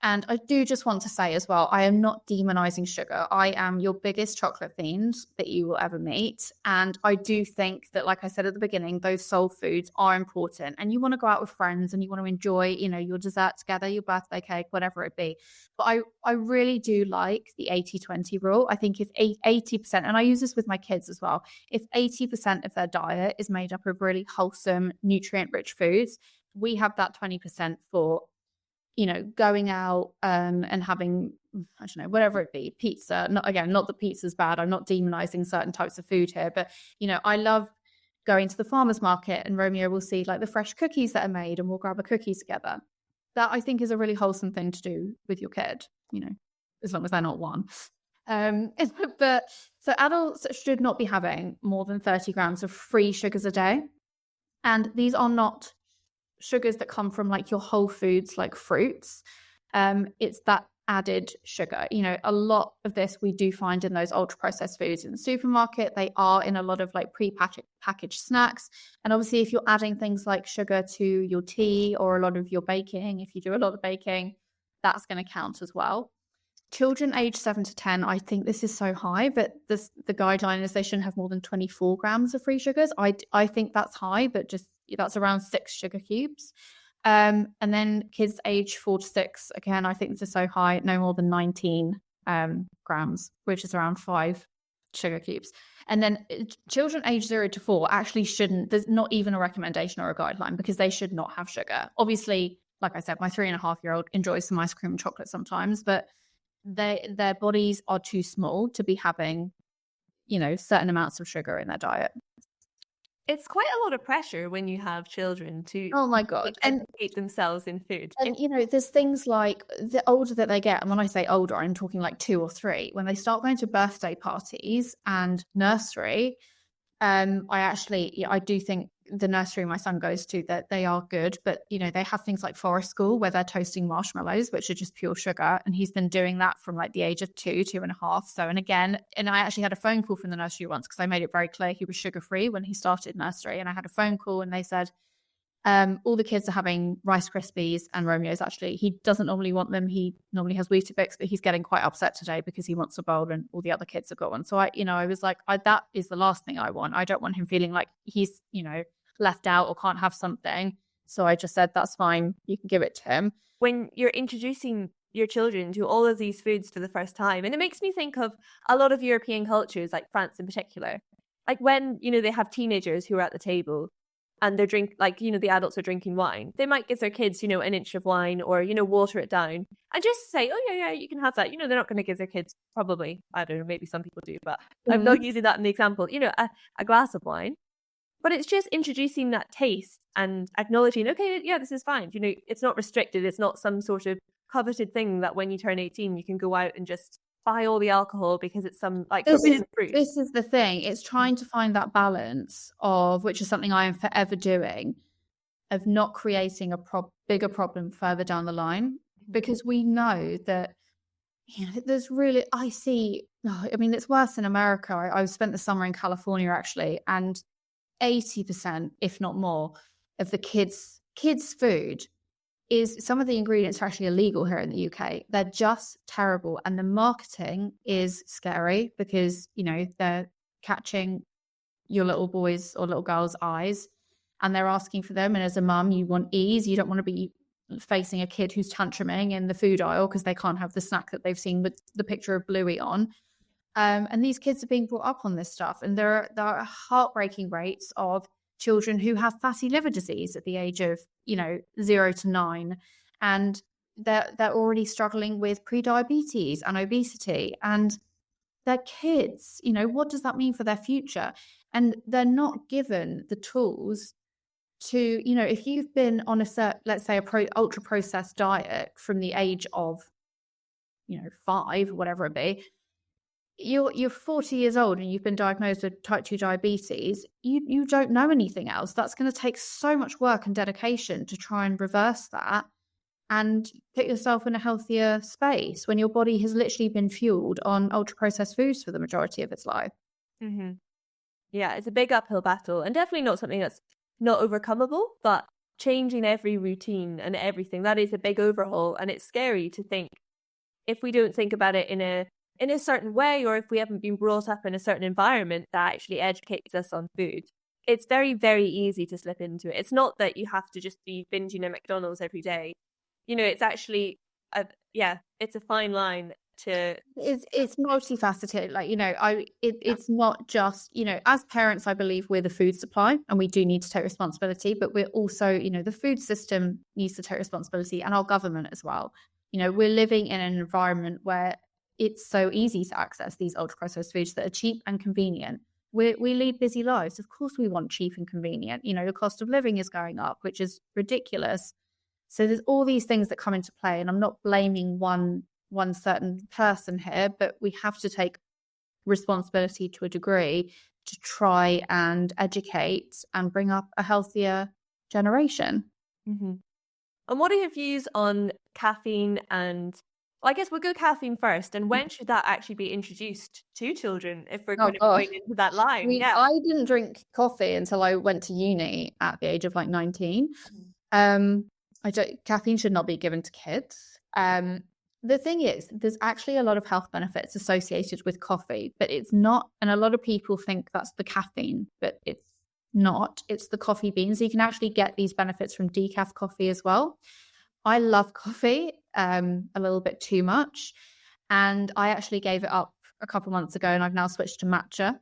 S2: And I do just want to say as well, I am not demonizing sugar. I am your biggest chocolate fiend that you will ever meet. And I do think that, like I said at the beginning, those soul foods are important. And you want to go out with friends and you want to enjoy, your dessert together, your birthday cake, whatever it be. But I really do like the 80-20 rule. I think if 80%, and I use this with my kids as well, if 80% of their diet is made up of really wholesome, nutrient-rich foods, we have that 20% for going out and having, I don't know, whatever it be, pizza. Not that pizza's bad. I'm not demonizing certain types of food here, but, I love going to the farmer's market and Romeo will see like the fresh cookies that are made and we'll grab a cookie together. That I think is a really wholesome thing to do with your kid, as long as they're not one. But so adults should not be having more than 30 grams of free sugars a day. And these are not sugars that come from like your whole foods, like fruits. It's that added sugar. A lot of this we do find in those ultra processed foods in the supermarket. They are in a lot of like packaged snacks. And obviously, if you're adding things like sugar to your tea or a lot of your baking, if you do a lot of baking, that's going to count as well. Children aged 7 to 10, I think this is so high, but the guideline is they shouldn't have more than 24 grams of free sugars. I think that's high, but just that's around 6 sugar cubes. And then kids age 4 to 6, again, I think this is so high, no more than 19 grams, which is around 5 sugar cubes. And then children age 0 to 4 actually shouldn't, there's not even a recommendation or a guideline because they should not have sugar. Obviously, like I said, my 3.5-year-old enjoys some ice cream and chocolate sometimes, but their bodies are too small to be having, certain amounts of sugar in their diet.
S1: It's quite a lot of pressure when you have children to
S2: oh my god
S1: and educate themselves in food.
S2: And there's things like the older that they get, and when I say older, I'm talking like 2 or 3, when they start going to birthday parties and nursery. I do think the nursery my son goes to, that they are good, but they have things like forest school where they're toasting marshmallows, which are just pure sugar, and he's been doing that from like the age of 2.5. So, and I actually had a phone call from the nursery once because I made it very clear he was sugar free when he started nursery, and I had a phone call and they said all the kids are having Rice Krispies and Romeos. Actually, he doesn't normally want them. He normally has Weetabix, but he's getting quite upset today because he wants a bowl and all the other kids have got one. So I was like, that is the last thing I want. I don't want him feeling like he's, left out or can't have something. So I just said, that's fine. You can give it to him.
S1: When you're introducing your children to all of these foods for the first time, and it makes me think of a lot of European cultures, like France in particular, like when, they have teenagers who are at the table and they're the adults are drinking wine, they might give their kids, an inch of wine or, water it down and just say, oh, yeah, you can have that. They're not going to give their kids, probably, I don't know, maybe some people do, but I'm not using that in the example, a glass of wine. But it's just introducing that taste and acknowledging, okay, yeah, this is fine. It's not restricted. It's not some sort of coveted thing that when you turn 18, you can go out and just buy all the alcohol because it's some forbidden fruit.
S2: This is the thing. It's trying to find that balance of, which is something I am forever doing, of not creating a bigger problem further down the line, because we know that, there's really, it's worse in America. I spent the summer in California actually, and 80%, if not more, of the kids' food is, some of the ingredients are actually illegal here in the UK. They're just terrible. And the marketing is scary because, they're catching your little boys or little girls' eyes and they're asking for them. And as a mum, you want ease. You don't want to be facing a kid who's tantruming in the food aisle because they can't have the snack that they've seen with the picture of Bluey on. And these kids are being brought up on this stuff. And there are heartbreaking rates of children who have fatty liver disease at the age of, 0 to 9. And they're already struggling with prediabetes and obesity. And they're kids. What does that mean for their future? And they're not given the tools to, if you've been on let's say ultra processed diet from the age of, 5, whatever it be, you're 40 years old and you've been diagnosed with type 2 diabetes, you don't know anything else. That's going to take so much work and dedication to try and reverse that and put yourself in a healthier space when your body has literally been fueled on ultra processed foods for the majority of its life.
S1: Mm-hmm. Yeah, it's a big uphill battle and definitely not something that's not overcomable, but changing every routine and everything, that is a big overhaul. And it's scary to think if we don't think about it in a certain way, or if we haven't been brought up in a certain environment that actually educates us on food, it's very, very easy to slip into it. It's not that you have to just be binging at McDonald's every day. It's actually, it's a fine line to...
S2: It's multifaceted. It's not just, as parents, I believe we're the food supply and we do need to take responsibility, but we're also, the food system needs to take responsibility and our government as well. We're living in an environment where it's so easy to access these ultra processed foods that are cheap and convenient. We lead busy lives. Of course we want cheap and convenient. The cost of living is going up, which is ridiculous. So there's all these things that come into play, and I'm not blaming one certain person here, but we have to take responsibility to a degree to try and educate and bring up a healthier generation.
S1: Mm-hmm. And what are your views on caffeine and Well, I guess we'll go caffeine first. And when should that actually be introduced to children if we're
S2: Oh
S1: going to be
S2: God.
S1: going into that
S2: I
S1: line?
S2: mean,
S1: Yeah.
S2: I didn't drink coffee until I went to uni at the age of like 19.
S1: Mhm.
S2: I don't caffeine should not be given to kids. The thing is, there's actually a lot of health benefits associated with coffee, but it's not, and a lot of people think that's the caffeine, but it's not. It's the coffee beans. So you can actually get these benefits from decaf coffee as well. I love coffee a little bit too much, and I actually gave it up a couple months ago, and I've now switched to matcha,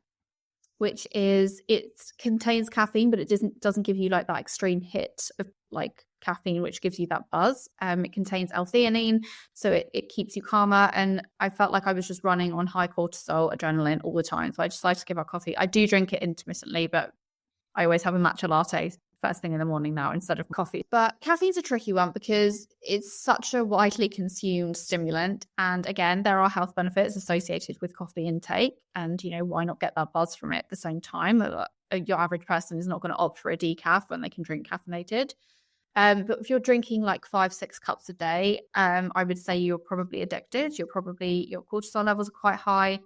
S2: which is it contains caffeine, but it doesn't give you like that extreme hit of like caffeine, which gives you that buzz. It contains L-theanine, so it keeps you calmer. And I felt like I was just running on high cortisol, adrenaline all the time. So I decided to give up coffee. I do drink it intermittently, but I always have a matcha latte first thing in the morning now instead of coffee. But caffeine's a tricky one because it's such a widely consumed stimulant. And again, there are health benefits associated with coffee intake. And, why not get that buzz from it at the same time? Your average person is not going to opt for a decaf when they can drink caffeinated. But if you're drinking like 5-6 cups a day, I would say you're probably addicted. Your cortisol levels are quite high.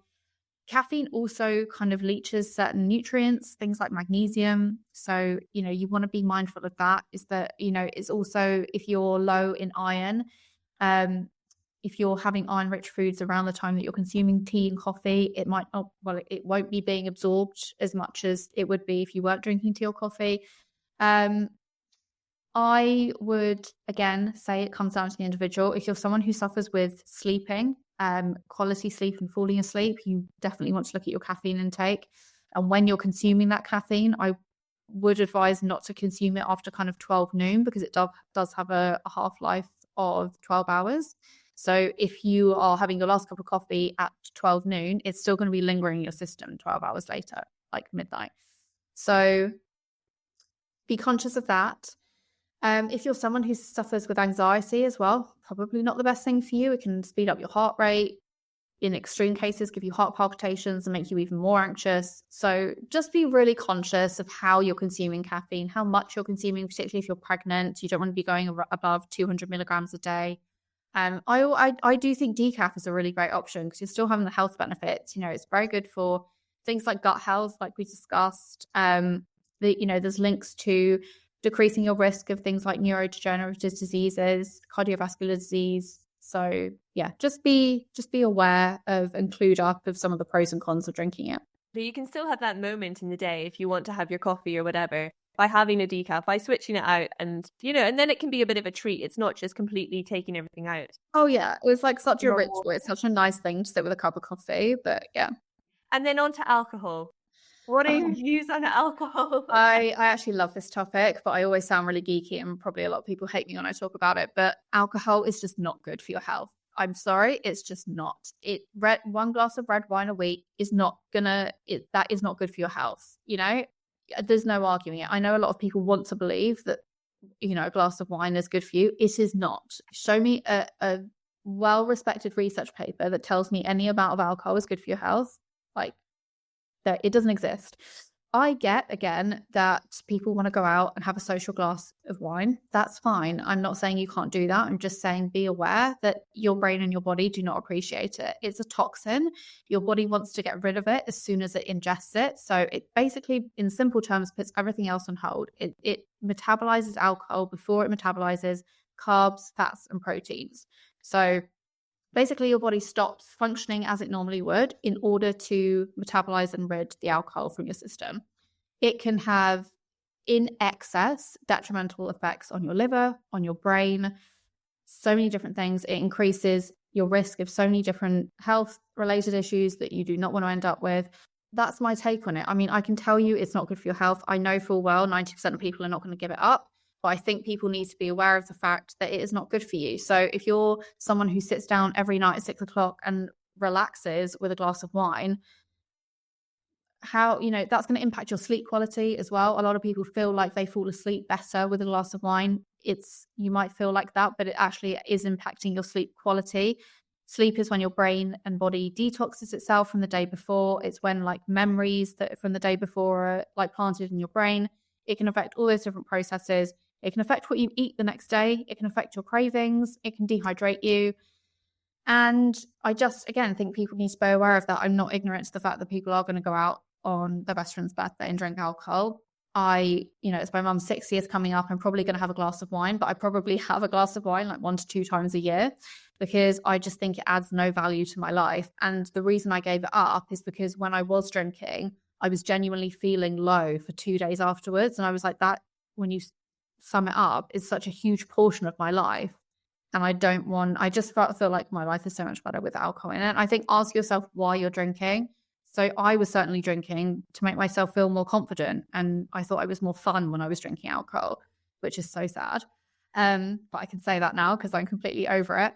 S2: Caffeine also kind of leaches certain nutrients, things like magnesium. So, you want to be mindful of that. Is that, it's also if you're low in iron, if you're having iron-rich foods around the time that you're consuming tea and coffee, it might not, it won't be being absorbed as much as it would be if you weren't drinking tea or coffee. I would, again, say it comes down to the individual. If you're someone who suffers with sleeping, quality sleep and falling asleep, you definitely want to look at your caffeine intake. And when you're consuming that caffeine, I would advise not to consume it after kind of 12 noon because it does have a half-life of 12 hours. So if you are having your last cup of coffee at 12 noon, it's still going to be lingering in your system 12 hours later, like midnight. So be conscious of that. If you're someone who suffers with anxiety as well, probably not the best thing for you. It can speed up your heart rate. In extreme cases, give you heart palpitations and make you even more anxious. So just be really conscious of how you're consuming caffeine, how much you're consuming, particularly if you're pregnant. You don't want to be going above 200 milligrams a day. I do think decaf is a really great option because you're still having the health benefits. It's very good for things like gut health, like we discussed. There's links to decreasing your risk of things like neurodegenerative diseases, cardiovascular disease. So yeah, just be aware of and clued up of some of the pros and cons of drinking it.
S1: But you can still have that moment in the day if you want to have your coffee or whatever by having a decaf, by switching it out, and and then it can be a bit of a treat. It's not just completely taking everything out.
S2: Oh yeah, it was like such a ritual. It's such a nice thing to sit with a cup of coffee, but yeah.
S1: And then on to alcohol. What are your views on alcohol?
S2: I actually love this topic, but I always sound really geeky and probably a lot of people hate me when I talk about it. But alcohol is just not good for your health. I'm sorry, it's just not. One glass of red wine a week is not that is not good for your health. There's no arguing it. I know a lot of people want to believe that a glass of wine is good for you. It is not. Show me a well-respected research paper that tells me any amount of alcohol is good for your health. Like, that it doesn't exist. I get, again, that people want to go out and have a social glass of wine. That's fine. I'm not saying you can't do that. I'm just saying be aware that your brain and your body do not appreciate it. It's a toxin. Your body wants to get rid of it as soon as it ingests it. So it basically, in simple terms, puts everything else on hold. It metabolizes alcohol before it metabolizes carbs, fats, and proteins. So basically, your body stops functioning as it normally would in order to metabolize and rid the alcohol from your system. It can have, in excess, detrimental effects on your liver, on your brain, so many different things. It increases your risk of so many different health-related issues that you do not want to end up with. That's my take on it. I mean, I can tell you it's not good for your health. I know full well 90% of people are not going to give it up. But I think people need to be aware of the fact that it is not good for you. So if you're someone who sits down every night at 6 o'clock and relaxes with a glass of wine, that's going to impact your sleep quality as well. A lot of people feel like they fall asleep better with a glass of wine. You might feel like that, but it actually is impacting your sleep quality. Sleep is when your brain and body detoxes itself from the day before. It's when like memories that from the day before are like planted in your brain. It can affect all those different processes. It can affect what you eat the next day. It can affect your cravings. It can dehydrate you. And I just, again, think people need to be aware of that. I'm not ignorant to the fact that people are going to go out on their best friend's birthday and drink alcohol. It's my mum's 60th coming up. I'm probably going to have a glass of wine, but I probably have a glass of wine like 1 to 2 times a year because I just think it adds no value to my life. And the reason I gave it up is because when I was drinking, I was genuinely feeling low for 2 days afterwards. And I was like, that, when you sum it up, is such a huge portion of my life. And I just feel like my life is so much better with alcohol in it. I think ask yourself why you're drinking. So I was certainly drinking to make myself feel more confident. And I thought I was more fun when I was drinking alcohol, which is so sad. But I can say that now because I'm completely over it.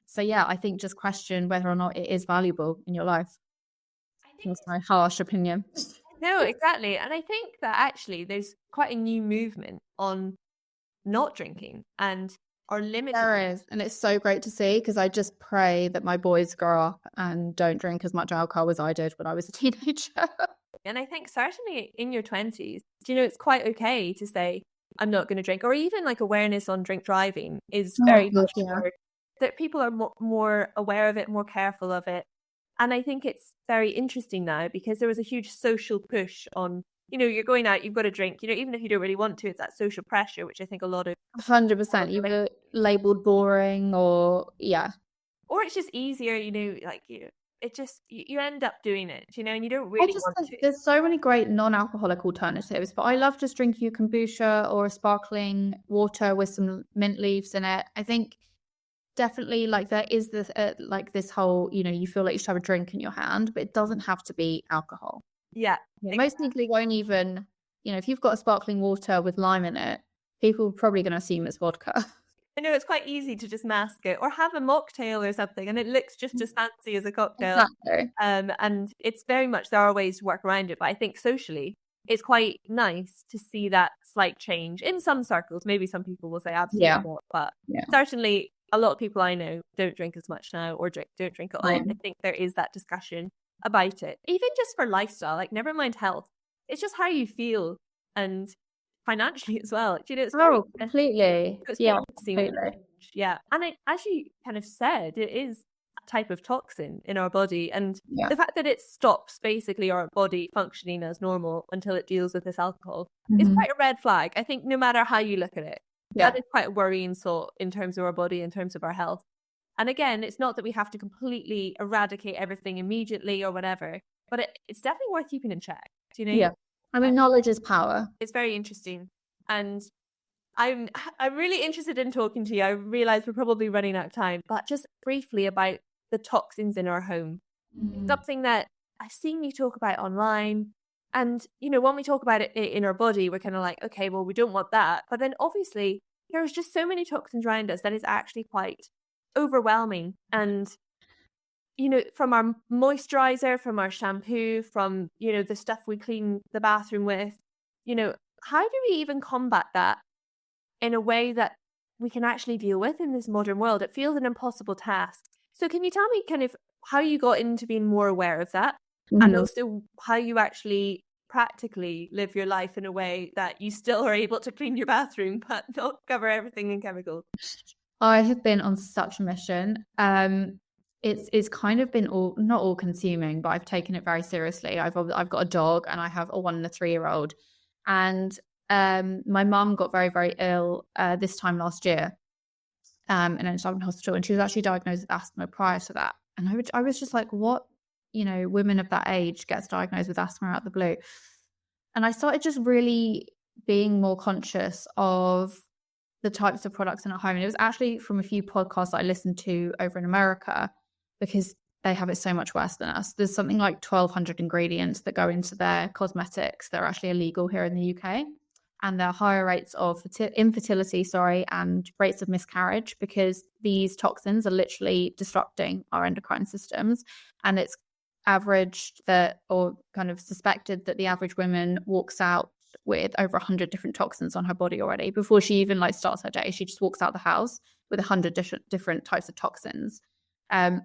S2: So yeah, I think just question whether or not it is valuable in your life. That's my harsh opinion.
S1: No, exactly. And I think that actually there's quite a new movement on not drinking and are limited.
S2: There is. And it's so great to see because I just pray that my boys grow up and don't drink as much alcohol as I did when I was a teenager.
S1: And I think certainly in your 20s, it's quite okay to say, I'm not going to drink, or even like awareness on drink driving is very much more, that people are more aware of it, more careful of it. And I think it's very interesting now because there was a huge social push on, you're going out, you've got to drink, even if you don't really want to, it's that social pressure, which I think a lot of
S2: 100%, either labeled boring or
S1: it's just easier, it just, you end up doing it, and you don't really want to.
S2: There's so many great non-alcoholic alternatives, but I love just drinking a kombucha or a sparkling water with some mint leaves in it. I think definitely like there is this this whole, you feel like you should have a drink in your hand, but it doesn't have to be alcohol.
S1: Yeah.
S2: Most people won't even, if you've got a sparkling water with lime in it, people are probably going to assume it's vodka.
S1: I know it's quite easy to just mask it or have a mocktail or something and it looks just as fancy as a cocktail.
S2: Exactly.
S1: And it's very much, there are ways to work around it, but I think socially it's quite nice to see that slight change in some circles. Maybe some people will say absolutely not, but certainly a lot of people I know don't drink as much now or don't drink at all. I think there is that discussion about it, even just for lifestyle, like never mind health. It's just how you feel and financially as well. It's
S2: completely.
S1: Completely. Yeah. And as you kind of said, it is a type of toxin in our body. And the fact that it stops basically our body functioning as normal until it deals with this alcohol is quite a red flag. I think no matter how you look at it, that is quite a worrying thought in terms of our body, in terms of our health. And again, it's not that we have to completely eradicate everything immediately or whatever, but it's definitely worth keeping in check.
S2: Yeah. I mean, knowledge is power.
S1: It's very interesting. And I'm really interested in talking to you. I realize we're probably running out of time, but just briefly about the toxins in our home. Something that I've seen you talk about online. And, when we talk about it in our body, we're kind of like, okay, well, we don't want that. But then obviously there's just so many toxins around us that is actually quite overwhelming. And from our moisturizer, from our shampoo, from the stuff we clean the bathroom with, how do we even combat that in a way that we can actually deal with in this modern world? It feels an impossible task. So can you tell me kind of how you got into being more aware of that, and also how you actually practically live your life in a way that you still are able to clean your bathroom but not cover everything in chemicals?
S2: I have been on such a mission. It's kind of been not all consuming, but I've taken it very seriously. I've got a dog and I have a 1 and a 3-year-old, and my mum got very, very ill this time last year, and ended up in hospital, and she was actually diagnosed with asthma prior to that. And I was just like, what, women of that age gets diagnosed with asthma out of the blue? And I started just really being more conscious of the types of products in our home. And it was actually from a few podcasts that I listened to over in America, because they have it so much worse than us. There's something like 1,200 ingredients that go into their cosmetics that are actually illegal here in the UK. And there are higher rates of infertility, and rates of miscarriage, because these toxins are literally disrupting our endocrine systems. And it's averaged that, or kind of suspected that, the average woman walks out with over 100 different toxins on her body already before she even starts her day. She just walks out the house with 100 different types of toxins. And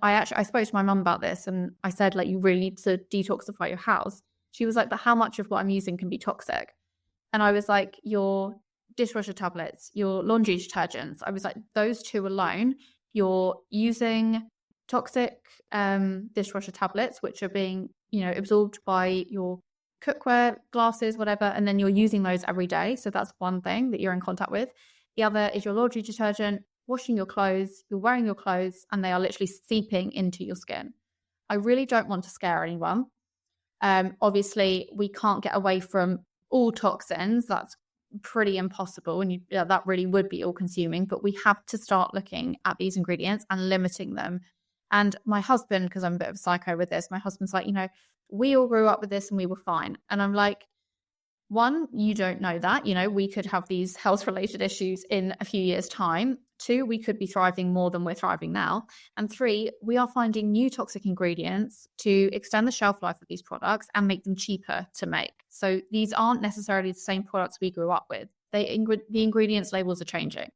S2: I spoke to my mum about this, and I said, you really need to detoxify your house. She was like, but how much of what I'm using can be toxic? And I was like, your dishwasher tablets, your laundry detergents. I was like, those two alone you're using toxic dishwasher tablets, which are being, absorbed by your cookware, glasses, whatever, and then you're using those every day. So that's one thing that you're in contact with. The other is your laundry detergent, washing your clothes, you're wearing your clothes, and they are literally seeping into your skin. I really don't want to scare anyone. Obviously, we can't get away from all toxins. That's pretty impossible, and that really would be all consuming, but we have to start looking at these ingredients and limiting them. And my husband, because I'm a bit of a psycho with this, my husband's like, we all grew up with this and we were fine. And I'm like, one, you don't know that, we could have these health related issues in a few years' time. Two, we could be thriving more than we're thriving now. And three, we are finding new toxic ingredients to extend the shelf life of these products and make them cheaper to make. So these aren't necessarily the same products we grew up with. The ingredients labels are changing.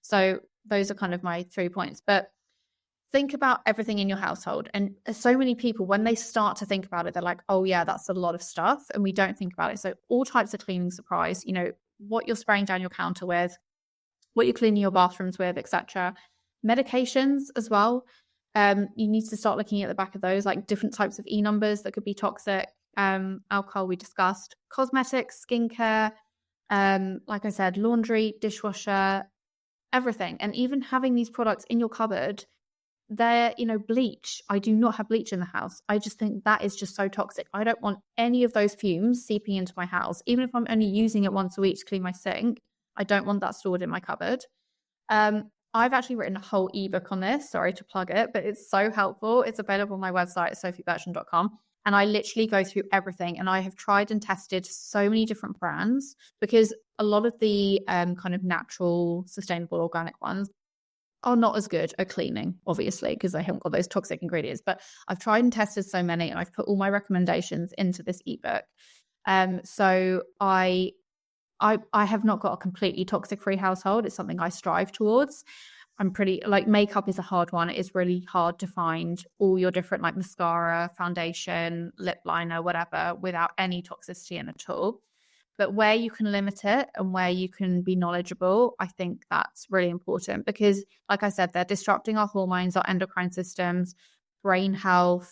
S2: So those are kind of my 3 points. But think about everything in your household. And so many people, when they start to think about it, they're like, oh yeah, that's a lot of stuff. And we don't think about it. So all types of cleaning supplies, what you're spraying down your counter with, what you're cleaning your bathrooms with, etc. Medications as well. You need to start looking at the back of those, like different types of E numbers that could be toxic. Alcohol we discussed. Cosmetics, skincare, like I said, laundry, dishwasher, everything. And even having these products in your cupboard, they're, bleach. I do not have bleach in the house. I just think that is just so toxic. I don't want any of those fumes seeping into my house. Even if I'm only using it once a week to clean my sink, I don't want that stored in my cupboard. I've actually written a whole ebook on this. Sorry to plug it, but it's so helpful. It's available on my website, sophiebertrand.com. And I literally go through everything. And I have tried and tested so many different brands, because a lot of the kind of natural, sustainable, organic ones are not as good at cleaning, obviously, because they haven't got those toxic ingredients. But I've tried and tested so many, and I've put all my recommendations into this ebook. So I have not got a completely toxic-free household. It's something I strive towards. I'm pretty, like, makeup is a hard one. It is really hard to find all your different, like, mascara, foundation, lip liner, whatever, without any toxicity in at all. But where you can limit it and where you can be knowledgeable, I think that's really important, because, like I said, they're disrupting our hormones, our endocrine systems, brain health.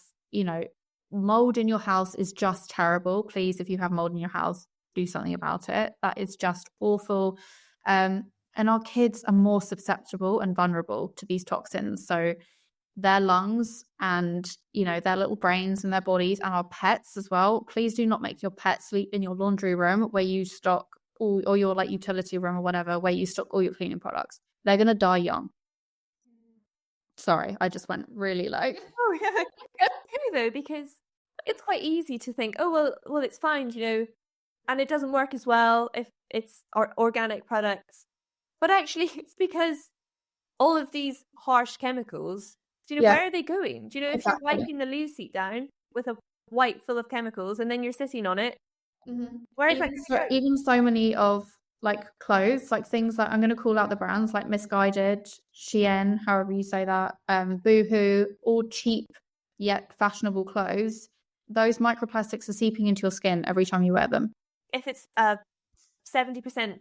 S2: Mold in your house is just terrible. Please, if you have mold in your house, do something about it. That is just awful. And our kids are more susceptible and vulnerable to these toxins. So their lungs and, their little brains and their bodies, and our pets as well. Please do not make your pet sleep in your laundry room where you stock or your, like, utility room or whatever, where you stock all your cleaning products. They're going to die young. Sorry, I just went really like...
S1: Oh, yeah. It's true, though, because it's quite easy to think, oh, well, it's fine, and it doesn't work as well if it's organic products. But actually, it's because all of these harsh chemicals, where are they going? If
S2: Exactly.
S1: you're wiping the loo seat down with a wipe full of chemicals and then you're sitting on it, where is that going to go?
S2: Even so many of, like, clothes, like things like, I'm going to call out the brands, like Misguided, Shein, however you say that, Boohoo, all cheap yet fashionable clothes. Those microplastics are seeping into your skin every time you wear them.
S1: If it's 70%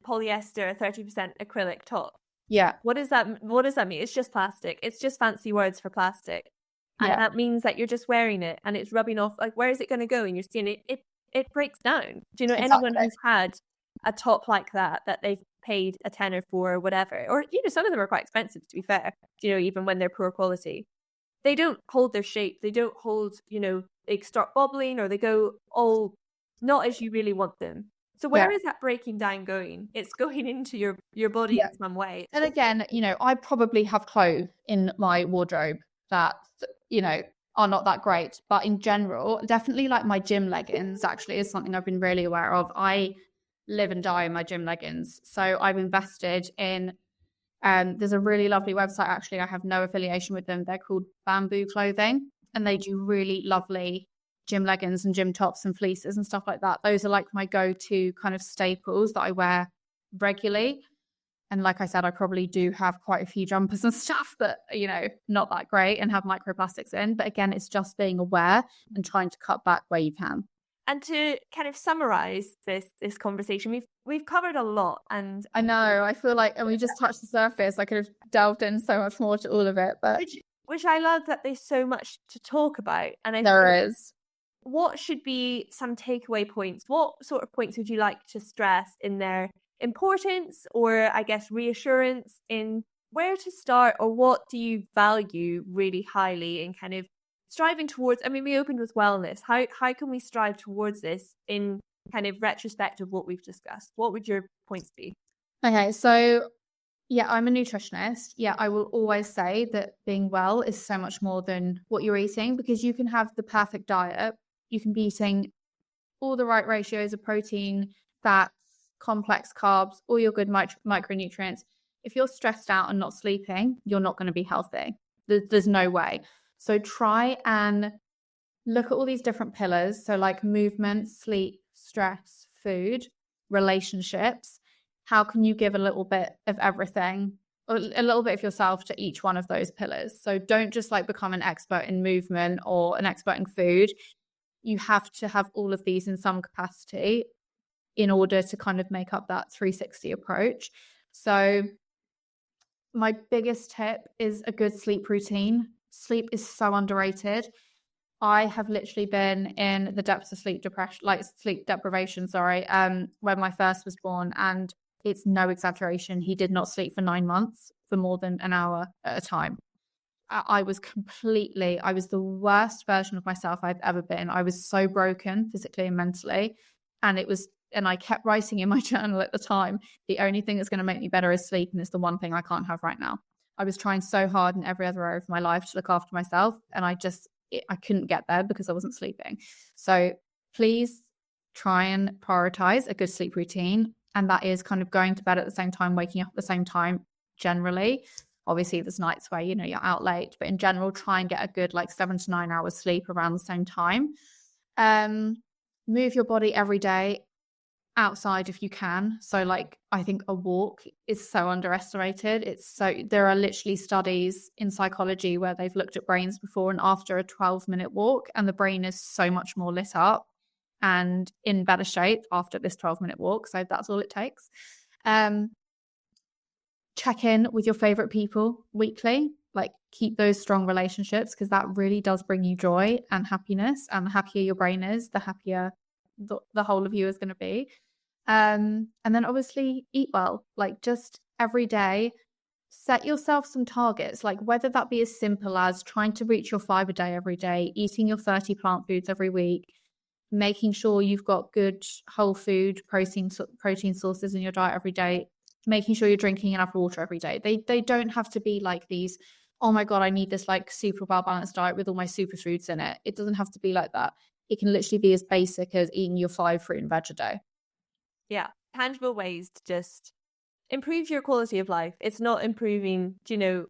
S1: polyester, 30% acrylic top.
S2: Yeah.
S1: What does that mean? It's just plastic. It's just fancy words for plastic. And that means that you're just wearing it and it's rubbing off. Like, where is it going to go in your skin? It breaks down. Do you know anyone who's had a top like that they've paid a tenner for or whatever? Or, some of them are quite expensive, to be fair, even when they're poor quality. They don't hold their shape. They don't hold, they start bobbling, or they go all not as you really want them. So where is that breaking down going? It's going into your body in some way.
S2: And again, I probably have clothes in my wardrobe that, are not that great. But in general, definitely, like, my gym leggings actually is something I've been really aware of. I live and die in my gym leggings. So I've invested in, there's a really lovely website, actually. I have no affiliation with them. They're called Bamboo Clothing, and they do really lovely gym leggings and gym tops and fleeces and stuff like that. Those are, like, my go-to kind of staples that I wear regularly. And like I said, I probably do have quite a few jumpers and stuff that, not that great and have microplastics in. But again, it's just being aware and trying to cut back where you can.
S1: And to kind of summarize this conversation, we've covered a lot, and
S2: I know, I feel like, and we just touched the surface. I could have delved in so much more to all of it, but
S1: which I love that there's so much to talk about. And I
S2: there
S1: think,
S2: is.
S1: what should be some takeaway points? What sort of points would you like to stress in their importance, or I guess reassurance in where to start, or what do you value really highly in kind of striving towards? I mean, we opened with wellness. How can we strive towards this in kind of retrospect of what we've discussed? What would your points be?
S2: Okay, so yeah, I'm a nutritionist. Yeah, I will always say that being well is so much more than what you're eating, because you can have the perfect diet. You can be eating all the right ratios of protein, fats, complex carbs, all your good micronutrients. If you're stressed out and not sleeping, you're not going to be healthy. There's no way. So try and look at all these different pillars. So like movement, sleep, stress, food, relationships. How can you give a little bit of everything, or a little bit of yourself to each one of those pillars? So don't just like become an expert in movement or an expert in food. You have to have all of these in some capacity in order to kind of make up that 360 approach. So my biggest tip is a good sleep routine. Sleep is so underrated. I have literally been in the depths of sleep deprivation, when my first was born, and it's no exaggeration. He did not sleep for 9 months for more than an hour at a time. I was the worst version of myself I've ever been. I was so broken physically and mentally. And I kept writing in my journal at the time, the only thing that's going to make me better is sleep. And it's the one thing I can't have right now. I was trying so hard in every other area of my life to look after myself. And I couldn't get there because I wasn't sleeping. So please try and prioritize a good sleep routine. And that is kind of going to bed at the same time, waking up at the same time generally. Obviously, there's nights where, you're out late, but in general, try and get a good 7 to 9 hours sleep around the same time. Move your body every day outside if you can. So I think a walk is so underestimated. There are literally studies in psychology where they've looked at brains before and after a 12-minute walk, and the brain is so much more lit up and in better shape after this 12-minute walk. So that's all it takes. Check in with your favorite people weekly, keep those strong relationships, because that really does bring you joy and happiness. And the happier your brain is, the happier the whole of you is going to be. And then obviously eat well, just every day, set yourself some targets, whether that be as simple as trying to reach your 5 a day every day, eating your 30 plant foods every week, making sure you've got good whole food protein sources in your diet every day, making sure you're drinking enough water every day. They don't have to be these, oh my God, I need this super well balanced diet with all my superfoods in it. It doesn't have to be like that. It can literally be as basic as eating your 5 fruit and veg a day.
S1: Yeah, tangible ways to just improve your quality of life. It's not improving,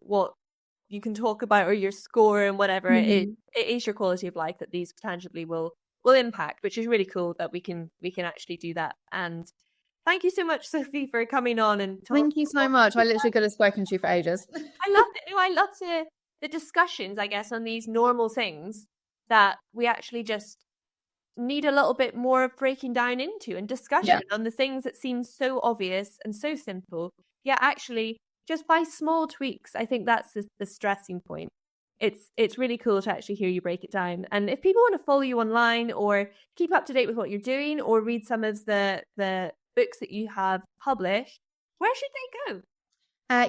S1: what you can talk about or your score and whatever.
S2: Mm-hmm.
S1: It is your quality of life that these tangibly will impact, which is really cool that we can actually do that. And thank you so much, Sophie, for coming on and talking.
S2: Thank you so much. I literally could have spoken to you for ages.
S1: I loved it. I loved the discussions, I guess, on these normal things that we actually just need a little bit more of breaking down into, and discussion on the things that seem so obvious and so simple. Yeah, actually, just by small tweaks, I think that's the stressing point. It's really cool to actually hear you break it down. And if people want to follow you online or keep up to date with what you're doing, or read some of the books that you have published, where should they go?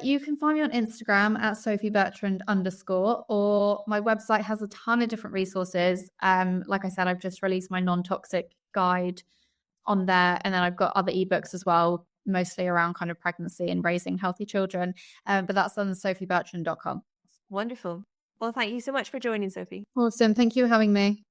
S2: You can find me on Instagram at Sophie Bertrand _, or my website has a ton of different resources. Like I said, I've just released my non-toxic guide on there. And then I've got other ebooks as well, mostly around kind of pregnancy and raising healthy children. But that's on sophiebertrand.com.
S1: Wonderful. Well, thank you so much for joining, Sophie.
S2: Awesome. Thank you for having me.